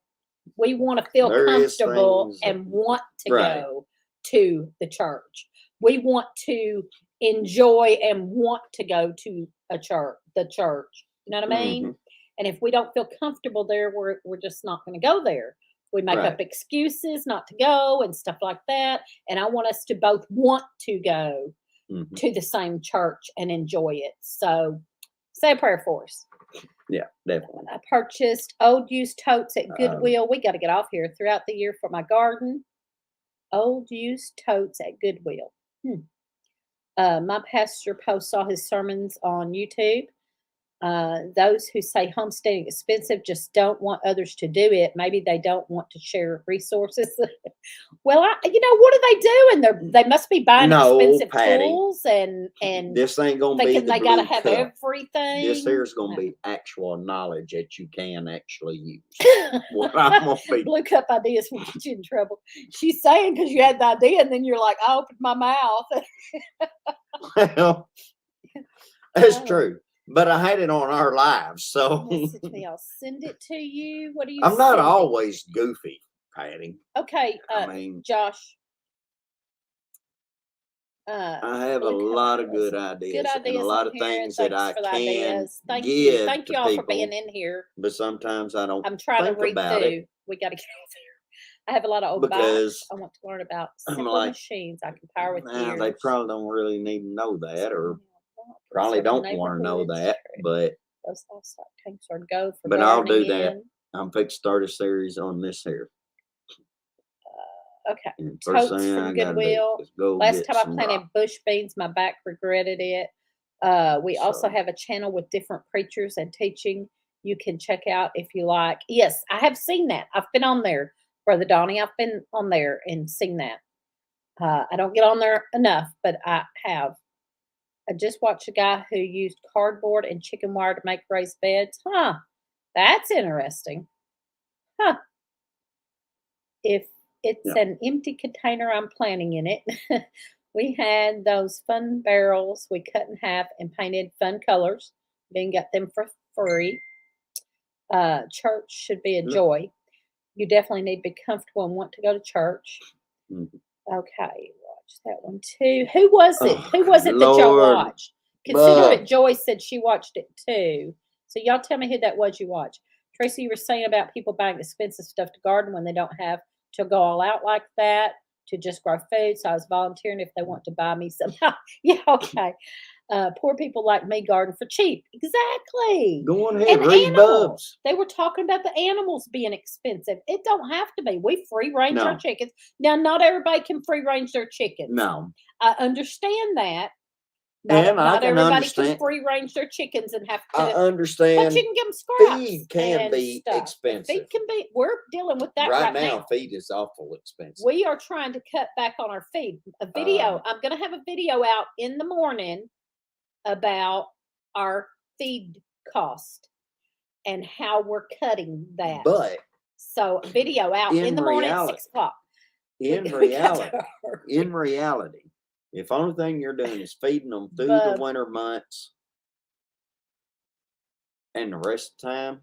[SPEAKER 1] we want to feel comfortable and want to go to the church. We want to enjoy and want to go to the church. You know what I mean? And if we don't feel comfortable there, we're just not going to go there. We make up excuses not to go and stuff like that. And I want us to both want to go to the same church and enjoy it. So say a prayer for us.
[SPEAKER 2] Yeah, definitely.
[SPEAKER 1] I purchased old used totes at Goodwill. We got to get off here throughout the year for my garden. Old used totes at Goodwill. My pastor posts all his sermons on YouTube. Those who say homesteading expensive just don't want others to do it. Maybe they don't want to share resources. Well, what are they doing? They must be buying expensive
[SPEAKER 2] Patty,
[SPEAKER 1] tools and
[SPEAKER 2] this ain't gonna be
[SPEAKER 1] thinking
[SPEAKER 2] the
[SPEAKER 1] they got to
[SPEAKER 2] blue
[SPEAKER 1] have
[SPEAKER 2] cup.
[SPEAKER 1] everything.
[SPEAKER 2] This here's gonna be actual knowledge that you can actually use. What I'm gonna be.
[SPEAKER 1] Blue cup ideas will get you in trouble. She's saying because you had the idea, and then you're like, I opened my mouth.
[SPEAKER 2] Well, that's true. But I had it on our lives, so
[SPEAKER 1] message me. I'll send it to you. What do you?
[SPEAKER 2] I'm not always goofy, Patty.
[SPEAKER 1] Okay,
[SPEAKER 2] I mean,
[SPEAKER 1] Josh.
[SPEAKER 2] I have a lot of good ideas and a lot of things that I can give.
[SPEAKER 1] Thank you all for being in here.
[SPEAKER 2] But sometimes I don't.
[SPEAKER 1] I'm trying to read through. We got to get over there. I have a lot of old bikes. I want to learn about simple machines I can power with gears.
[SPEAKER 2] They probably don't really need to know that, or probably don't want to know that. But
[SPEAKER 1] those livestock tanks are go for.
[SPEAKER 2] But I'll do that. I'm fixing to start a series on this here.
[SPEAKER 1] Okay. Totes from Goodwill. Last time I planted bush beans, my back regretted it. We also have a channel with different preachers and teaching you can check out if you like. Yes, I have seen that. I've been on there, Brother Donnie. I've been on there and seen that. I don't get on there enough, but I have. I just watched a guy who used cardboard and chicken wire to make raised beds. Huh. That's interesting. Huh. If it's an empty container, I'm planting in it. We had those fun barrels we cut in half and painted fun colors. Then got them for free. Church should be a joy. You definitely need to be comfortable and want to go to church. Okay, watch that one too. Who was it? Who was it that y'all watched? Consider it. Joy said she watched it too. So y'all tell me who that was you watched. Tracy, you were saying about people buying expensive stuff to garden when they don't have to go all out like that to just grow food. So I was volunteering if they want to buy me some. Yeah, okay. Poor people like me garden for cheap. Exactly.
[SPEAKER 2] Go on ahead, read Bubs.
[SPEAKER 1] They were talking about the animals being expensive. It don't have to be. We free range our chickens. Now, not everybody can free range their chickens.
[SPEAKER 2] No.
[SPEAKER 1] I understand that. Not everybody can free range their chickens and have to.
[SPEAKER 2] I understand.
[SPEAKER 1] But you can give them scraps.
[SPEAKER 2] Feed can be expensive.
[SPEAKER 1] Feed can be. We're dealing with that right now.
[SPEAKER 2] Feed is awful expensive.
[SPEAKER 1] We are trying to cut back on our feed. A video. I'm going to have a video out in the morning about our feed cost and how we're cutting that.
[SPEAKER 2] But
[SPEAKER 1] so a video out in the morning at 6 o'clock.
[SPEAKER 2] In reality. If only thing you're doing is feeding them through the winter months and the rest of the time,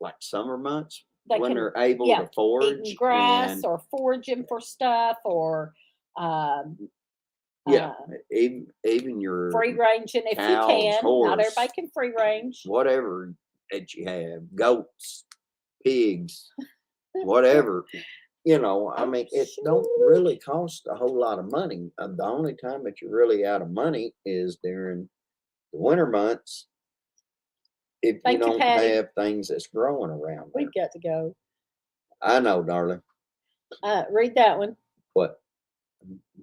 [SPEAKER 2] like summer months, when they're able to forage.
[SPEAKER 1] Eating grass or foraging for stuff or
[SPEAKER 2] even your
[SPEAKER 1] free ranging if
[SPEAKER 2] cows,
[SPEAKER 1] you can.
[SPEAKER 2] Horse,
[SPEAKER 1] not everybody can free range.
[SPEAKER 2] Whatever that you have, goats, pigs, whatever. I mean, it don't really cost a whole lot of money. The only time that you're really out of money is during the winter months. If you don't have things that's growing around there.
[SPEAKER 1] We've got to go.
[SPEAKER 2] I know, darling.
[SPEAKER 1] Read that one.
[SPEAKER 2] What?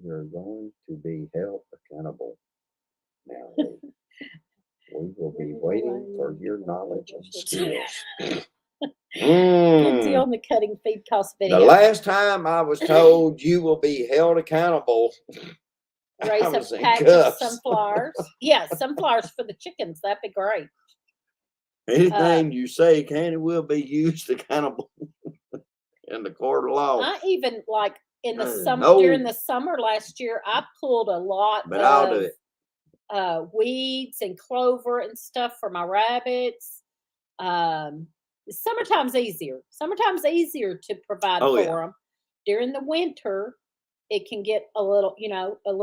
[SPEAKER 2] You're going to be held accountable. Now, we will be waiting for your knowledge and skills.
[SPEAKER 1] Good deal on the cutting feed cost video.
[SPEAKER 2] The last time I was told you will be held accountable,
[SPEAKER 1] raise a patch of sunflowers. Yeah, sunflowers for the chickens. That'd be great.
[SPEAKER 2] Anything you say can and will be used accountable in the court of law.
[SPEAKER 1] I even like in the summer during the summer last year, I pulled a lot
[SPEAKER 2] of I'll do it.
[SPEAKER 1] Weeds and clover and stuff for my rabbits. Summertime's easier. Summertime's easier to provide for them. During the winter, it can get a little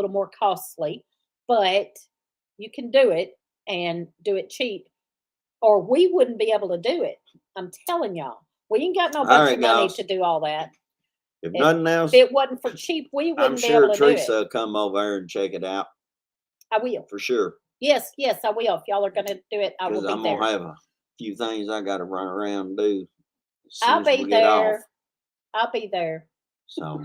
[SPEAKER 1] more costly, but you can do it and do it cheap, or we wouldn't be able to do it. I'm telling y'all, we ain't got no bunch of money to do all that.
[SPEAKER 2] If nothing else,
[SPEAKER 1] if it wasn't for cheap, we wouldn't be able to do it. I'm sure
[SPEAKER 2] Teresa will come over there and check it out.
[SPEAKER 1] I will.
[SPEAKER 2] For sure.
[SPEAKER 1] Yes, I will. If y'all are going to do it, I will be there.
[SPEAKER 2] I'm going to have a few things I got to run around and do.
[SPEAKER 1] I'll be there. I'll be there.
[SPEAKER 2] So,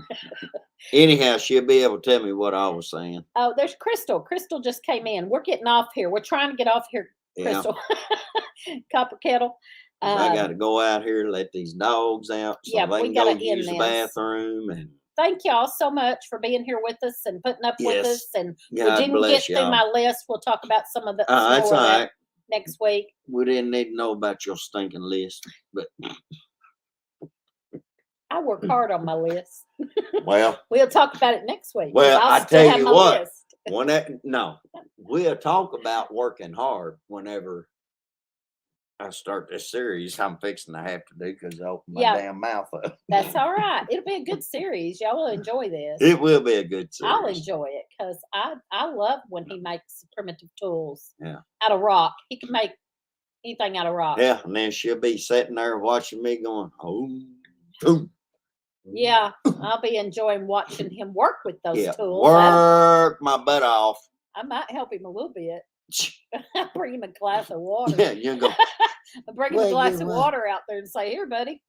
[SPEAKER 2] anyhow, she'll be able to tell me what I was saying.
[SPEAKER 1] Oh, there's Crystal. Crystal just came in. We're getting off here. We're trying to get off here
[SPEAKER 2] Yeah.
[SPEAKER 1] Crystal. Copper Kettle.
[SPEAKER 2] 'Cause I got to go out here, let these dogs out so
[SPEAKER 1] yeah,
[SPEAKER 2] they
[SPEAKER 1] we
[SPEAKER 2] can go
[SPEAKER 1] gotta end
[SPEAKER 2] use the
[SPEAKER 1] this.
[SPEAKER 2] bathroom. And
[SPEAKER 1] Thank y'all so much for being here with us and putting up with
[SPEAKER 2] yes,
[SPEAKER 1] us. And we
[SPEAKER 2] God
[SPEAKER 1] didn't get
[SPEAKER 2] bless
[SPEAKER 1] through
[SPEAKER 2] y'all.
[SPEAKER 1] my list. We'll talk about some of the
[SPEAKER 2] That's
[SPEAKER 1] more
[SPEAKER 2] all
[SPEAKER 1] of that
[SPEAKER 2] right.
[SPEAKER 1] next week.
[SPEAKER 2] We didn't need to know about your stinking list, but
[SPEAKER 1] I work hard on my list.
[SPEAKER 2] well,
[SPEAKER 1] We'll talk about it next week. 'Cause
[SPEAKER 2] well,
[SPEAKER 1] I'll
[SPEAKER 2] I
[SPEAKER 1] still
[SPEAKER 2] tell
[SPEAKER 1] have
[SPEAKER 2] you
[SPEAKER 1] my
[SPEAKER 2] what,
[SPEAKER 1] list.
[SPEAKER 2] we'll talk about working hard whenever I start this series. I'm fixing to have to do because I opened my
[SPEAKER 1] Yeah.
[SPEAKER 2] damn mouth up.
[SPEAKER 1] That's all right. It'll be a good series. Y'all will enjoy this.
[SPEAKER 2] It will be a good series.
[SPEAKER 1] I'll enjoy it because I love when he makes primitive tools
[SPEAKER 2] Yeah.
[SPEAKER 1] out of rock. He can make anything out of rock.
[SPEAKER 2] Yeah, and then she'll be sitting there watching me going, oh.
[SPEAKER 1] Yeah, I'll be enjoying watching him work with those
[SPEAKER 2] Yeah,
[SPEAKER 1] tools.
[SPEAKER 2] work my butt off.
[SPEAKER 1] I might help him a little bit. I'll bring him a glass of water.
[SPEAKER 2] Yeah, you go.
[SPEAKER 1] I'll bring him a glass of water out there and say, "Here, buddy,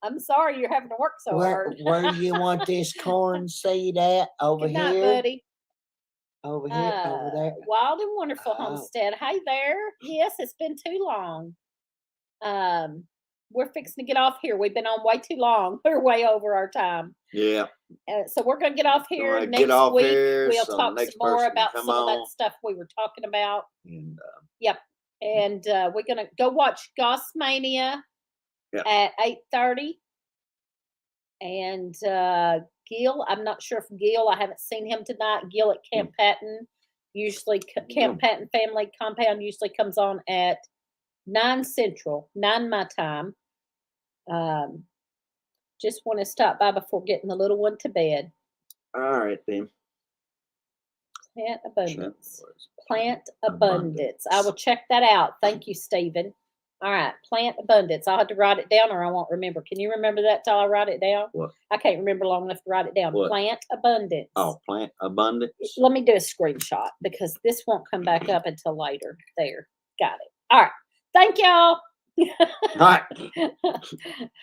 [SPEAKER 1] I'm sorry you're having to work so hard."
[SPEAKER 2] Where do you want this corn seed at? Over
[SPEAKER 1] Good night,
[SPEAKER 2] here?
[SPEAKER 1] buddy.
[SPEAKER 2] Over here? Over there?
[SPEAKER 1] Wild and Wonderful
[SPEAKER 2] Oh.
[SPEAKER 1] Homestead. Hey there. Yes, it's been too long. We're fixing to get off here. We've been on way too long. We're way over our time.
[SPEAKER 2] Yeah.
[SPEAKER 1] So we're going to get off here
[SPEAKER 2] Gonna
[SPEAKER 1] next
[SPEAKER 2] get off
[SPEAKER 1] week.
[SPEAKER 2] here
[SPEAKER 1] We'll
[SPEAKER 2] so
[SPEAKER 1] talk
[SPEAKER 2] next
[SPEAKER 1] some more
[SPEAKER 2] person can
[SPEAKER 1] about
[SPEAKER 2] come
[SPEAKER 1] some of that
[SPEAKER 2] on.
[SPEAKER 1] stuff we were talking about.
[SPEAKER 2] And,
[SPEAKER 1] Yep. And we're going to go watch Gossmania
[SPEAKER 2] Yep.
[SPEAKER 1] at 8:30. And Gil, I'm not sure if Gil, I haven't seen him tonight. Gil at Camp Patton, usually Camp Patton Family Compound usually comes on at 9 Central, 9 my time. Just want to stop by before getting the little one to bed.
[SPEAKER 2] all right, then.
[SPEAKER 1] Plant Abundance. Plant Abundance. I will check that out. Thank you, Stephen. All right, Plant Abundance. I'll have to write it down or I won't remember. Can you remember that till I write it down?
[SPEAKER 2] What?
[SPEAKER 1] I can't remember long enough to write it down.
[SPEAKER 2] What?
[SPEAKER 1] Plant Abundance.
[SPEAKER 2] Oh, Plant Abundance.
[SPEAKER 1] Let me do a screenshot because this won't come back up until later. There. Got it. All right. Thank y'all.
[SPEAKER 2] All right.